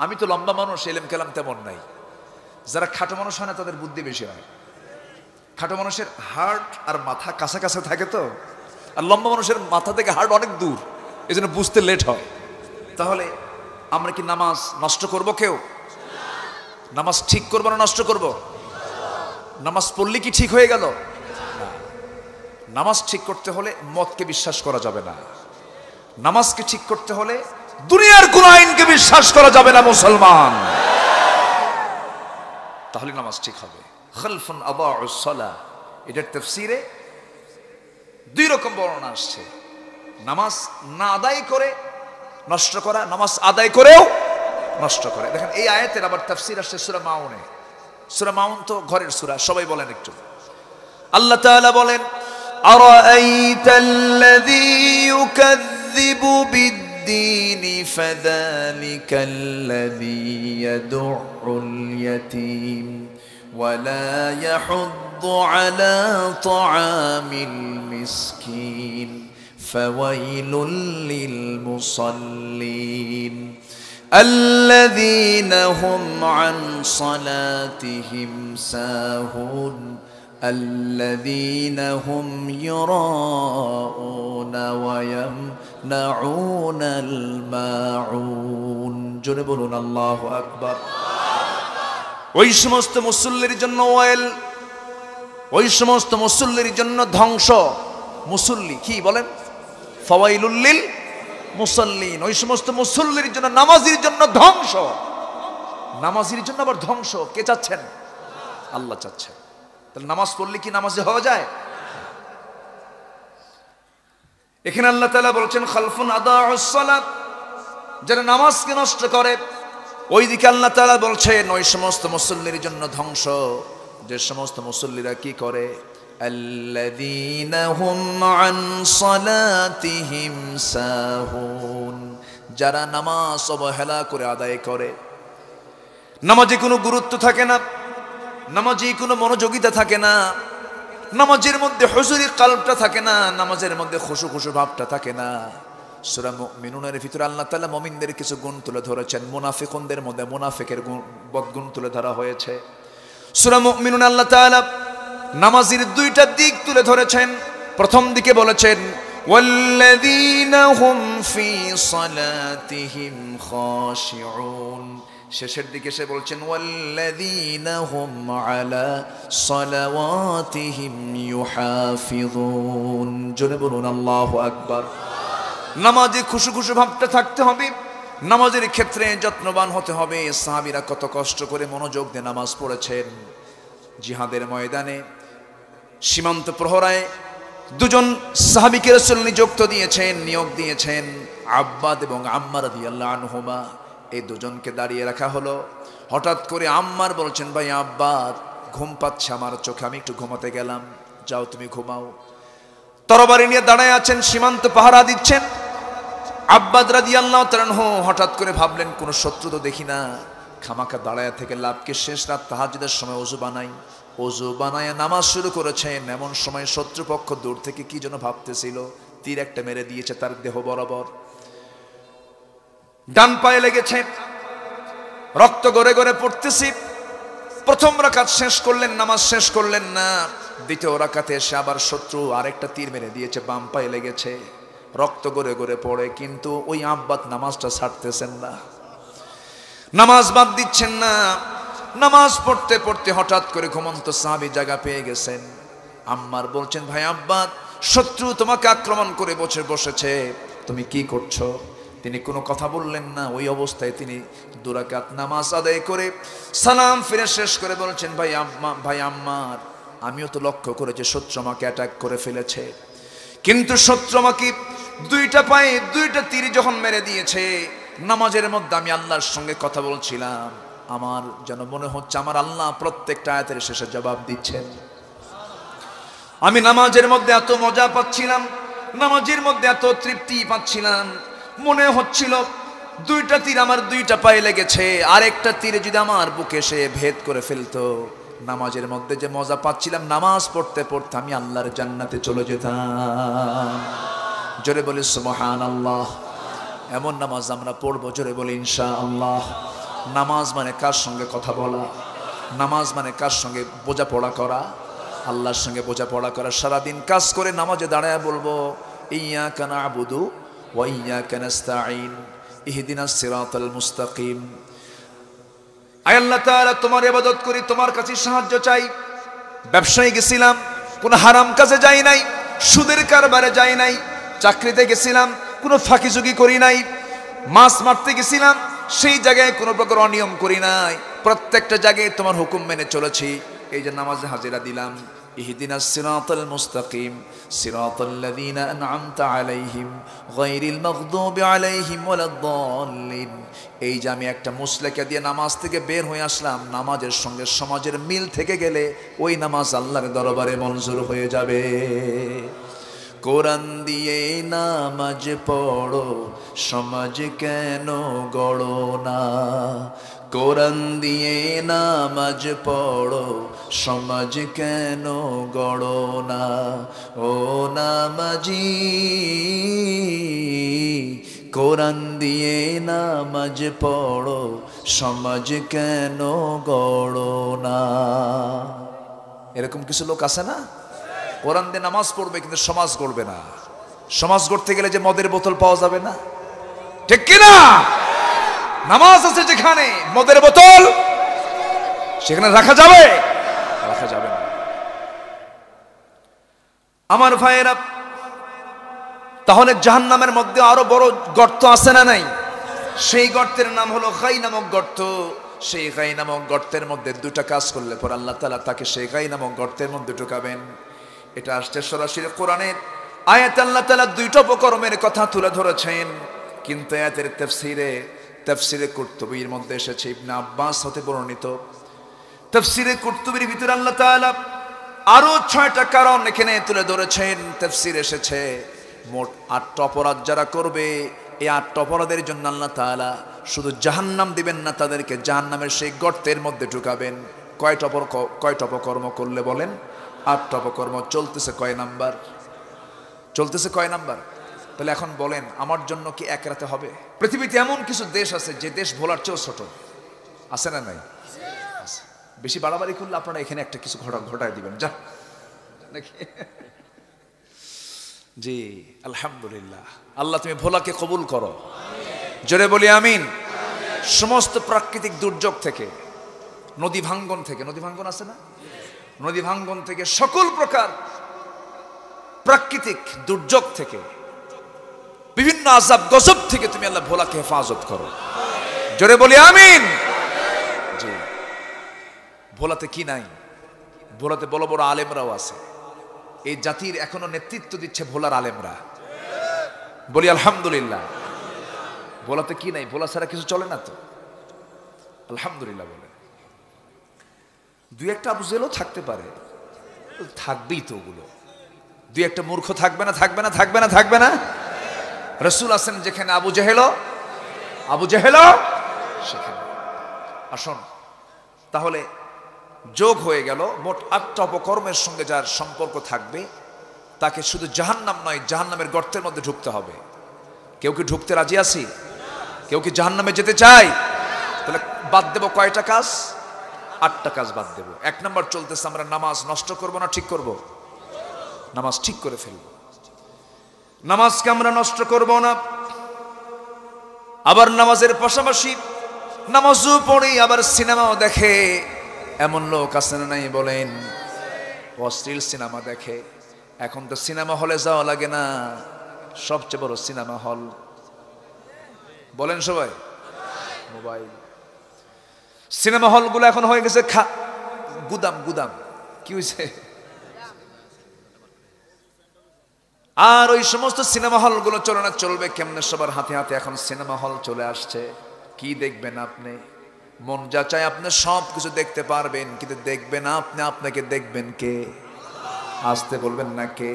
আমি তো লম্বা মানুষ, এলেম কালাম তেমন নাই। যারা খাটো মানুষ হয় না তাদের বুদ্ধি বেশি হয়। খাটো মানুষের হার্ট আর মাথা কাছাকাছি থাকে তো, আর লম্বা মানুষের মাথা থেকে হার্ট অনেক দূর, এই জন্য বুঝতে লেট হয়। তাহলে আমরা কি নামাজ নষ্ট করব? কেউ নামাজ ঠিক করবো না নষ্ট করব? নামাজ পড়লে কি ঠিক হয়ে গেল? নামাজ ঠিক করতে হলে মতকে বিশ্বাস করা যাবে না। নামাজকে ঠিক করতে হলে দুনিয়ার কোন আইনকে বিশ্বাস করা যাবে না মুসলমান, তাহলে নামাজ ঠিক হবে। খালফুন আদাউস সালাহ, এটার তাফসীরে 2 রকম বর্ণনা আসছে। নামাজ না আদায় করে নষ্ট করা, নামাজ আদায় করেও নষ্ট করে। দেখেন এই আয়াতের আবার তাফসীর আসছে সূরা মাউনে। সূরা মাউন তো ঘরের সূরা, সবাই বলেন একটু। আল্লাহ তাআলা বলেন, আরাআইতাল্লাযী ইউকাযযিবু বিদ্দীন ফাযালিকাল্লাযী ইয়াদউল ইয়াতীম ওয়া লা ইয়াহুদ্দু আলা তাআমিল মিসকিন ফাওয়াইলুল লিল মুসাল্লিন الذين هم عن صلاتهم ساهون الذين هم يراءون ويمنعون الماعون জোরে বলুন আল্লাহু আকবার। ওই সমস্ত মুসল্লির জন্য ওয়াইল, ওই সমস্ত মুসল্লির জন্য ধ্বংস। মুসল্লি কি বলেন? ফাওয়াইলুল লিল মুসাল্লিন, ওই সমস্ত মুসল্লির জন্য, নামাজির জন্য ধ্বংস। নামাজির জন্য আবার ধ্বংস কে চাচ্ছেন? আল্লাহ চাচ্ছেন। তাহলে নামাজ পড়লে কি নামাজে হওয়া যায়? এখানে আল্লাহ তাআলা বলছেন খালফুন আদাউস সালাত, যারা নামাজকে নষ্ট করে। ওইদিকে আল্লাহ তাআলা বলছেন ওই সমস্ত মুসল্লির জন্য ধ্বংস, যে সমস্ত মুসল্লিরা কি করে? আল্লাযীনা হুম আন সালাতিহিম সাহুন, যারা নামাজ অবহেলা করে আদায় করে। নামাজে কোনো গুরুত্ব থাকে না, নামাজে কোনো মনোযোগিতা থাকে না, নামাজের মধ্যে হুজুরি কলবটা থাকে না, নামাজের মধ্যে খুশু খুশু ভাবটা থাকে না। সূরা মুমিনুনের ভিতরে আল্লাহ তাআলা মুমিনদের কিছু গুণ তুলে ধরেছেন, মুনাফিকদের মধ্যে মুনাফিকের বদগুণ তুলে ধরা হয়েছে। সূরা মুমিনুন আল্লাহ তাআলা নামাজের 2টা দিক তুলে ধরেছেন। প্রথম দিকে বলেছেন ওয়াল্লাযীনা হুম ফি সালাতিহিম খাশিউন, শেষের দিকে সে বলছেন ওয়াল্লাযীনা হুম আলা সালাওয়াতিহিম ইউহাফিযুন। জোরে বলুন আল্লাহু আকবার। নামাজে খুশু খুশু ভাবতে থাকতে হবে, নামাজের ক্ষেত্রে যত্নবান হতে হবে। সাহাবীরা কত কষ্ট করে মনোযোগ দিয়ে নামাজ পড়েছেন। জিহাদের ময়দানে সীমান্ত প্রহরায় দুজন সাহাবীকে রাসূল নিয়োগ দিয়েছেন আব্বাদ এবং আম্মার রাদিয়াল্লাহু আনহুমা। এই দুজনকে দাঁড়িয়ে রাখা হলো। হঠাৎ করে আম্মার বলছেন, ভাই আব্বাদ, ঘুম পাচ্ছে আমার চোখে, আমি একটু ঘুমাতে গেলাম, যাও তুমি ঘুমাও। তরবারি নিয়ে দাঁড়ায় আছেন, সীমান্ত পাহারা দিচ্ছেন। আব্বাদ রাদিয়াল্লাহু তাআলা আনহু হঠাৎ করে ভাবলেন, কোনো শত্রু তো দেখি না, খামাখা দাঁড়ায় থেকে লাভকে, শেষ রাত তাহাজ্জুদের সময় ওযু বানায় নামাজ শুরু করেছেন। এমন সময় শত্রুপক্ষ দূর থেকে কি যেন ভাবতেছিল, তীর একটা মেরে দিয়েছে তার দেহ বরাবর, ডান পায়ে লেগেছে, রক্ত গড়ে গড়ে পড়তেছে। প্রথম রাকাত শেষ করলেন, নামাজ শেষ করলেন না। দ্বিতীয় রাকাতে এসে আবার শত্রু আরেকটা তীর মেরে দিয়েছে, বাম পায়ে লেগেছে, রক্ত গড়ে গড়ে পড়ে। কিন্তু ওই আব্বাদ নামাজটা ছাড়তেছেন না, নামাজ বাদ দিচ্ছেন না। নামাজ পড়তে পড়তে হঠাৎ করে ঘুমন্ত সাহাবী জায়গা পেয়ে গেছেন। আম্মার বলছেন, ভাই আব্বাদ, শত্রু তোমাকে আক্রমণ করে বসেছে, তুমি কি করছো? তিনি কোনো কথা বললেন না। ওই অবস্থায় তিনি 2 রাকাত নামাজ আদায় করে সালাম ফিরে শেষ করে বলছেন, ভাই আম্মার, আমিও তো লক্ষ্য করেছি শত্রু আমাকে অ্যাটাক করে ফেলেছে, কিন্তু শত্রু আমাকে 2টা পায়ে 2টা তীর যখন মেরে দিয়েছে, নামাজের মধ্যে আমি আল্লাহর সঙ্গে কথা বলছিলাম, আমার যেন মনে হচ্ছে আমার আল্লাহ প্রত্যেকটা আয়াতের শেষে জবাব দিচ্ছেন। আমি নামাজের মধ্যে এত মজা পাচ্ছিলাম, নামাজের মধ্যে এত তৃপ্তি পাচ্ছিলাম, মনে হচ্ছিল 2টা তীর আমার 2টা পায়ে লেগেছে, আরেকটা তীর যদি আমার বুকে এসে ভেদ করে ফেলতো, নামাজের মধ্যে যে মজা পাচ্ছিলাম, নামাজ পড়তে পড়তে আমি আল্লাহর জান্নাতে চলে যেতাম। জোরে বলি সুবহানাল্লাহ। এমন নামাজ আমরা পড়বো, জোরে বলি ইনশাআল্লাহ। নামাজ মানে কার সঙ্গে কথা বলা, নামাজ মানে কার সঙ্গে বোঝাপড়া করা, আল্লাহর সঙ্গে বোঝাপড়া করা। সারাদিন কাজ করে নামাজে দাঁড়ায় বলবো, ইয়্যাকা না'বুদু ওয়া ইয়্যাকা নাস্তাঈন ইহদিনাস সিরাতাল মুস্তাকিম। আয় আল্লাহ তাআলা, তোমার ইবাদত করি, তোমার কাছে সাহায্য চাই। ব্যবসায় গেছিলাম, কোনো হারাম কাজে যাই নাই, সুদের কারবারে যাই নাই। চাকরিতে গেছিলাম, কোনো ফাঁকিঝুঁকি করি নাই। মাছ মারতে গেছিলাম, সেই জায়গায় কোনো প্রকার অনিয়ম করি নাই। প্রত্যেকটা জায়গায় তোমার হুকুম মেনে চলেছি। এই যে নামাজে হাজিরা দিলাম, ইহদিনাস সিরাতাল মুস্তাকিম সিরাতাল্লাযীনা আন'আমতা আলাইহিম গায়রিল মাগদুবি আলাইহিম ওয়ালাদ-দাল্লিন। এই যে আমি একটা মুসলেকা দিয়ে নামাজ থেকে বের হয়ে আসলাম, নামাজের সঙ্গে সমাজের মিল থেকে গেলে ওই নামাজ আল্লাহর দরবারে মঞ্জুর হয়ে যাবে। কোরআন দিয়ে নামাজ পড়ো, সমাজ কেন গড়ো না? কোরআন দিয়ে নামাজ পড়ো, সমাজ কেন গড়ো না? ও নামাজি, কোরআন দিয়ে নামাজ পড়ো, সমাজ কেন গড়ো না? এরকম কিছু লোক আছে না, কোরআন দিয়ে নামাজ পড়বে কিন্তু সমাজ গড়বে না। সমাজ গড়তে গেলে যে মদের বোতল পাওয়া যাবে না, ঠিক কিনা? নামাজ আছে যেখানে, মদের বোতল সেখানে রাখা যাবে? রাখা যাবে না। আমার ভাইয়েরা, তাহলে জাহান্নামের মধ্যে আরো বড় গর্ত আছে না নাই? সেই গর্তের নাম হলো গাই নামক গর্ত। সেই গাই নামক গর্তের মধ্যে 2টা কাজ করলে পর আল্লাহ তাআলা তাকে সেই গাই নামক গর্তের মধ্যে ঢুকাবেন। এটা আসছে সরাসরি কোরআনের আয়াত। আল্লাহ তাআলা 2টা উপকরণের কথা তুলে ধরেছেন, কিন্তু আয়াতের তাফসীরে কুরতুবীর মধ্যে এসেছে, ইবনে আব্বাস হতে বর্ণিত তাফসীরে কুরতুবীর ভিতরে আল্লাহ তাআলা আরো 6টা কারণ এখানে তুলে ধরেছেন। তাফসীর এসেছে মোট 8টা অপরাধ যারা করবে, এই 8টা অপরাধের জন্য আল্লাহ তাআলা শুধু জাহান্নাম দিবেন না, তাদেরকে জাহান্নামের সেই গর্তের মধ্যে ঢুকাবেন। কয়টা অপকর্ম করলে বলেন? 8টা অপকর্ম। চলতেছে কয় নাম্বার? চলতেছে কয় নাম্বার? তাহলে এখন বলেন, আমার জন্য কি এক রাতে হবে? পৃথিবীতে এমন কিছু দেশ আছে যে দেশ ভোলার চেয়েও ছোট, আছে না নাই? বেশি বাড়াবাড়ি করলে আপনারা এখানে একটা কিছু ঘটায় দিবেন, যা নাকি? জি আলহামদুলিল্লাহ। আল্লাহ তুমি ভোলাকে কবুল করো, জোরে বলি আমিন। সমস্ত প্রাকৃতিক দুর্যোগ থেকে, নদী ভাঙ্গন থেকে, নদী ভাঙ্গন আছে না, নদী ভাঙ্গন থেকে, সকল প্রকার প্রাকৃতিক দুর্যোগ থেকে, বিভিন্ন আযাব গজব থেকে তুমি আল্লাহ ভোলাকে হেফাজত করো। জোরে বলি আমিন। জি, ভোলাতে কি নাই? ভোলাতে বড় বড় আলেমরাও আছে। এই জাতির এখনো নেতৃত্ব দিচ্ছে ভোলার আলেমরা। বলি আলহামদুলিল্লাহ। ভোলাতে কি নাই? ভোলা ছাড়া কিছু চলে না তো, আলহামদুলিল্লাহ বলে। দুই একটা আবু জেহেলও থাকতে পারে, থাকবেই তো ওগুলো। দুই একটা মূর্খ থাকবে না, থাকবে না, থাকবে না, থাকবে না। রাসূল আছেন যেখানে আবু জেহেলও সেখানে। আসুন তাহলে যোগ হয়ে গেল, মোট 8টা অপকর্মের সঙ্গে যার সম্পর্ক থাকবে তাকে শুধু জাহান্নাম নয়, জাহান্নামের গর্তের মধ্যে ঢুকতে হবে। কেউ কি ঢুকতে রাজি আছি? কেউ কি জাহান্নামে যেতে চায়? তাহলে বাদ দেব কয়টা কাজ? 8টা কাজ বাদ দেব। 1 নম্বর চলতেছে, আমরা নামাজ নষ্ট করব না ঠিক করব? নামাজ ঠিক করে ফেলব। নামাজকে আমরা নষ্ট করব না। আবার নামাজের পাশাপাশি নামাজও পড়ে আবার সিনেমাও দেখে। এমন লোক আছে না নাই বলেন? অশ্লীল সিনেমা দেখে। এখন তো সিনেমা হলে যাওয়া লাগে না, সবচেয়ে বড় সিনেমা হল বলেন সবাই মোবাইল। সিনেমা হলগুলো এখন হয়ে গেছে গুদাম। কি হয়েছে? আর ওই সমস্ত সিনেমা হলগুলো চলে না, চলবে কেমনে? সবার হাতে হাতে এখন সিনেমা হল চলে আসছে। কি দেখবেন আপনি? মন যা চায় আপনি সব কিছু দেখতে পারবেন, কিন্তু দেখবেন আপনি, আপনাকে দেখবেন কে? আসতে বলবেন না কে?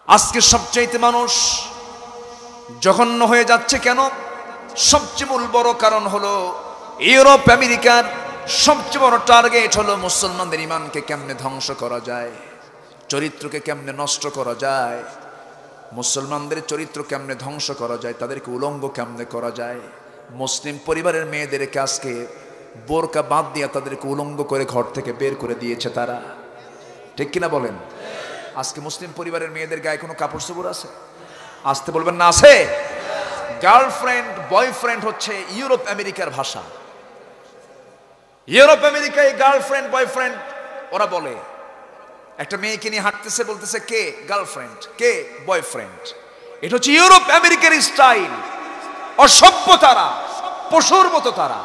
আজকে সবচাইতে মানুষ জঘন্য হয়ে যাচ্ছে কেন? সবচেয়ে মূল বড় কারণ হলো ইউরোপ আমেরিকার সবচেয়ে বড় টার্গেট হলো মুসলমানদের ইমানকে কেমনে ধ্বংস করা যায়, চরিত্রকে কেমনে নষ্ট করা যায়, মুসলমানদের চরিত্র কেমনে ধ্বংস করা যায়, তাদেরকে উলঙ্গ কেমনে করা যায়। মুসলিম পরিবারের মেয়েদেরকে আজকে বোরকা বাদ দিয়ে তাদেরকে উলঙ্গ করে ঘর থেকে বের করে দিয়েছে তারা। ঠিক কিনা বলেন? আজকে মুসলিম পরিবারের মেয়েদের গায়ে কোনো কাপড় চোপড় আছে? আসতে বলবেন না আছে? গার্লফ্রেন্ড বয়ফ্রেন্ড হচ্ছে ইউরোপ আমেরিকার ভাষা। ইউরোপ আমেরিকায় গার্লফ্রেন্ড বয়ফ্রেন্ড ওরা বলে। একটা মেয়েকে নিয়ে হাঁটতেছে, বলতেছে কে গার্লফ্রেন্ড, কে বয়ফ্রেন্ড। এটা হচ্ছে ইউরোপ আমেরিকার স্টাইল। অসভ্য তারা, পশুর মতো তারা,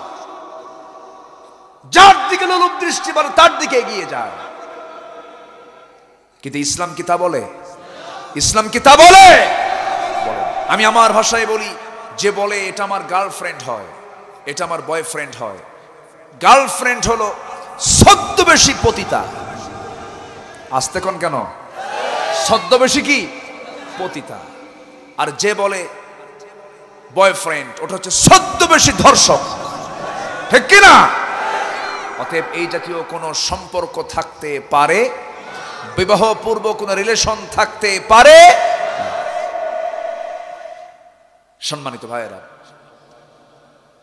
যার দিকে লোলুপ দৃষ্টি বলে তার দিকে এগিয়ে যায়। কিন্তু ইসলাম কি তা বলে? ইসলাম কি তা বলে? আমি আমার ভাষায় বলি, যে বলে এটা আমার গার্লফ্রেন্ড হয়, এটা আমার বয়ফ্রেন্ড হয়, গার্লফ্রেন্ড হলো ছদ্মবেশী পতিতা। আসতে কোন কেন? ছদ্মবেশী কি? পতিতা। আর যে বলে বয়ফ্রেন্ড, ওটা হচ্ছে ছদ্মবেশী ধর্ষক। ঠিক কিনা? অতএব এই জাতীয় কোনো সম্পর্ক থাকতে পারে, বিবাহ পূর্ব কোনো রিলেশন থাকতে পারে। সম্মানিত ভাইয়েরা,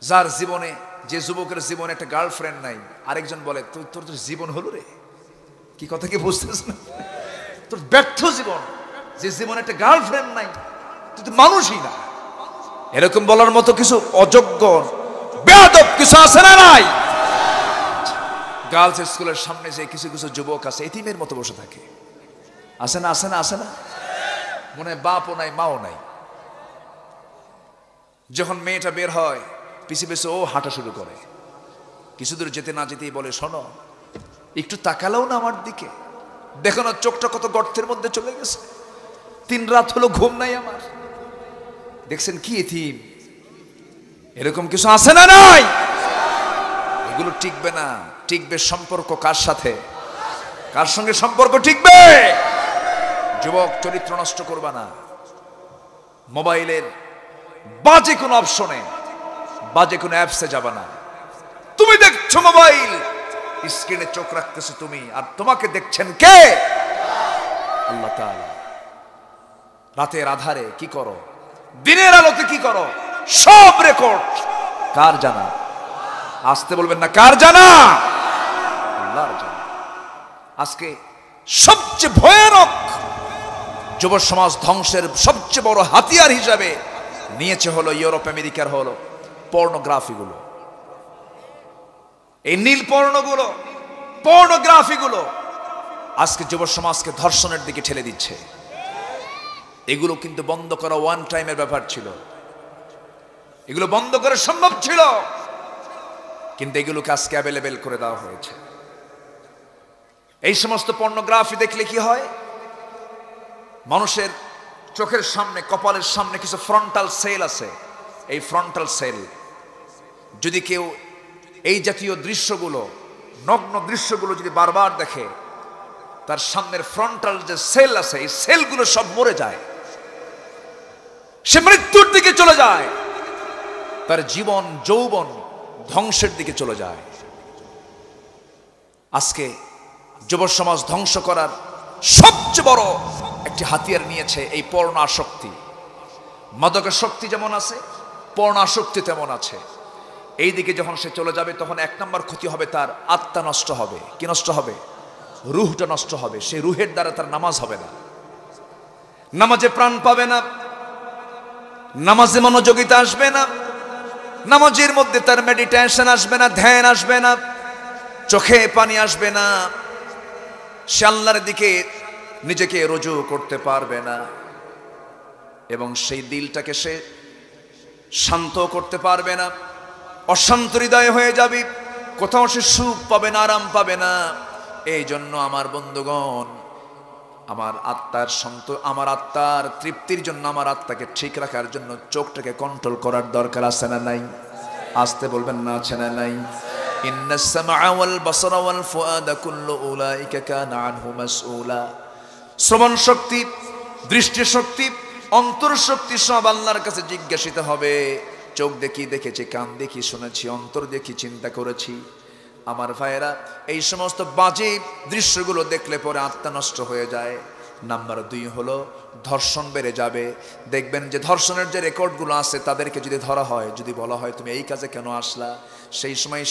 যার জীবনে, যে যুবকের জীবনে একটা গার্লফ্রেন্ড নাই, আরেকজন বলে তোর জীবন হলো রে। কি কথা কি বুঝতেছ না? তোর ব্যর্থ জীবন, যে জীবনে একটা গার্লফ্রেন্ড নাই, তুই তো মানুষই না। এরকম বলার মতো কিছু অযোগ্য বেয়াদব কিছু আছে না নাই? গার্লস স্কুলের সামনে যে কিছু কিছু যুবক আছে এতিমের মতো বসে থাকে। আছে না? আছে না? আছে না? মনে হয় বাপও নাই মাও নাই। যখন মেয়েটা বের হয় পিছে পিছে ও হাঁটা শুরু করে। কিছু দূর যেতে না যেতেই বলে, শোনো একটু তাকালেও না আমার দিকে, দেখো না চোখটা কত গর্তের মধ্যে চলে গেছে, 3 রাত হলো ঘুম নাই আমার। দেখছেন কি এতিম? এরকম কিছু আছে না নাই? এগুলো টিকবে না। টিকবে সম্পর্ক কার সাথে? কার সঙ্গে সম্পর্ক টিকবে? যুবক, চরিত্র নষ্ট করবা না। মোবাইলের বাজে কোনো অপশনে, বাজে কোনো অ্যাপসে যাবা না। তুমি দেখছো মোবাইল, স্ক্রিনে চোখ রাখতেছো তুমি, আর তোমাকে দেখছেন কে? আল্লাহ তাআলা। রাতের আধারে কি করো, দিনের আলোতে কি করো, সব রেকর্ড কার জানা? আসতে বলবেন না কার জানা? আল্লাহর জানা। আজকে সবচেয়ে ভয়ানক যুব সমাজ ধ্বংসের সবচেয়ে বড় হাতিয়ার হিসাবে নিয়েছে হলো ইউরোপ আমেরিকার হলো পর্নোগ্রাফিগুলো, এই নীল পর্নোগ্রাফিগুলো আজকে যুব সমাজকে ধর্ষণের দিকে ঠেলে দিচ্ছে। এগুলো কিন্তু বন্ধ করা ওয়ান টাইমের ব্যাপার ছিল, এগুলো বন্ধ করা সম্ভব ছিল, কিন্তু এগুলোকে আজকে অ্যাভেলেবেল করে দেওয়া হয়েছে। এই সমস্ত পর্নোগ্রাফি দেখলে কি হয়, মানুষের চোখের সামনে, কপালের সামনে কিছু ফ্রন্টাল সেল আছে। এই ফ্রন্টাল সেল যদি কেউ এই জাতীয় দৃশ্যগুলো, নগ্ন দৃশ্যগুলো যদি বারবার দেখে, তার সামনের ফ্রন্টাল যে সেল আছে, এই সেলগুলো সব মরে যায়, সে মৃত্যুর দিকে চলে যায়, তার জীবন যৌবন ধ্বংসের দিকে চলে যায়। আজকে যুব সমাজ ধ্বংস করার সবচেয়ে বড় একটি হাতিয়ার নিয়েছে এই পর্ণ আসক্তি। মাদকাসক্তি যেমন আছে, পর্ণ আসক্তি তেমন আছে। এই দিকে যখন সে চলে যাবে, তখন এক নম্বর ক্ষতি হবে, তার আত্মা নষ্ট হবে। কি নষ্ট হবে? রুহটা নষ্ট হবে। সেই রুহের দ্বারা তার নামাজ হবে না, নামাজে প্রাণ পাবে না, নামাজে মনোযোগিতা আসবে না, নামাজের মধ্যে তার মেডিটেশন আসবে না, ধ্যান আসবে না, চোখে পানি আসবে না, সে আল্লাহর দিকে নিজেকে রুজু করতে পারবে না, এবং সেই দিলটাকে সে শান্ত করতে পারবে না। অশান্ত হৃদয় হয়ে যাবে, কোথাও সে সুখ পাবে না, আরাম পাবে না। এই জন্য আমার বন্ধুগণ, আমার আত্মার তৃপ্তির জন্য, আমার আত্মাকে ঠিক রাখার জন্য চোখটাকে কন্ট্রোল করার দরকার আছে না নাই? আসতে বলবেন না, আছে না নাই? ইন্নাস সামআ ওয়াল বাসারা ওয়াল ফুআদা কুল্লু উলাইকা কানা আনহু মাসউলা। শ্রবণ শক্তি, দৃষ্টি শক্তি, অন্তর শক্তি সব আল্লাহর কাছে জিজ্ঞাসিত হবে। চোখ দেখি দেখেছি, কান দেখি শুনেছি, অন্তর দেখি চিন্তা করেছি। আমার ভাইয়েরা, এই সমস্ত বাজে দৃশ্যগুলো দেখলে পরে আত্মা নষ্ট হয়ে যায়। নাম্বার 2 হলো ধর্ষণ বেড়ে যাবে। দেখবেন যে ধর্ষণের যে রেকর্ডগুলো আছে, তাদেরকে যদি ধরা হয়, যদি বলা হয় তুমি এই কাজে কেন আসলা, সেই সময়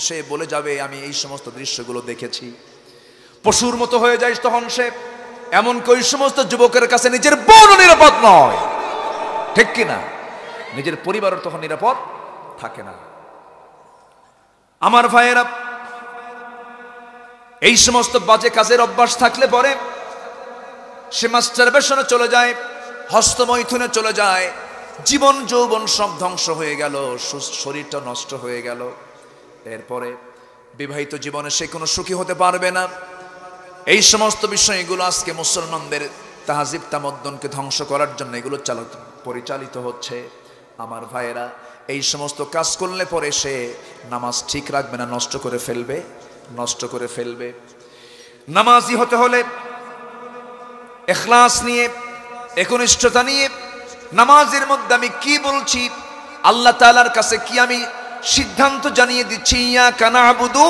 সে বলে যাবে আমি এই সমস্ত দৃশ্যগুলো দেখেছি। পশুর মতো হয়ে যায় তখন সে। এমনকি ওই সমস্ত যুবকের কাছে নিজের বোনও নিরাপদ নয়, ঠিক কিনা? নিজের পরিবারও তখন নিরাপদ থাকে না। আমার ভাইয়েরা, এই সমস্ত বাজে কাজের অভ্যাস থাকলে পরে সে মাস্টারবেশনে চলে যায়, হস্তমৈথুনে চলে যায়, জীবন যৌবন সব ধ্বংস হয়ে গেল, শরীরটা নষ্ট হয়ে গেল। এরপরে বিবাহিত জীবনে সে কোনো সুখী হতে পারবে না। এই সমস্ত বিষয়গুলো আজকে মুসলমানদের তাহজিব তামাদ্দুনকে ধ্বংস করার জন্য এগুলো পরিচালিত হচ্ছে। আমার ভাইয়েরা, এই সমস্ত কাজ করলে পরে সে নামাজ ঠিক রাখবে না, নষ্ট করে ফেলবে। নামাজি হতে হলে ইখলাস নিয়ে, একনিষ্ঠতা নিয়ে, নামাজের মধ্যে আমি কি বলছি, আল্লাহ তাআলার কাছে কি আমি সিদ্ধান্ত জানিয়ে দিচ্ছি, ইয়াকা না'বুদু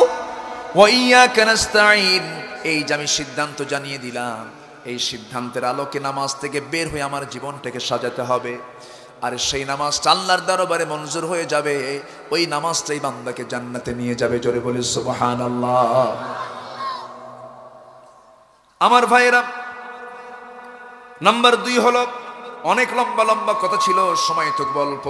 ওয়া ইয়াকা নাস্তাঈন, এই যে আমি সিদ্ধান্ত জানিয়ে দিলাম, এই সিদ্ধান্তের আলোকে নামাজ থেকে বের হয়ে আমার জীবনটাকে সাজাতে হবে। আর সেই নামাজটা আল্লাহর দরবারে মঞ্জুর হয়ে যাবে, ওই নামাজটাই বান্দাকে জান্নাতে নিয়ে যাবে। জোরে বলি সুবহানাল্লাহ। আমার ভাইয়েরা, নাম্বার 2 হলো, অনেক লম্বা কথা ছিল, সময় তো অল্প।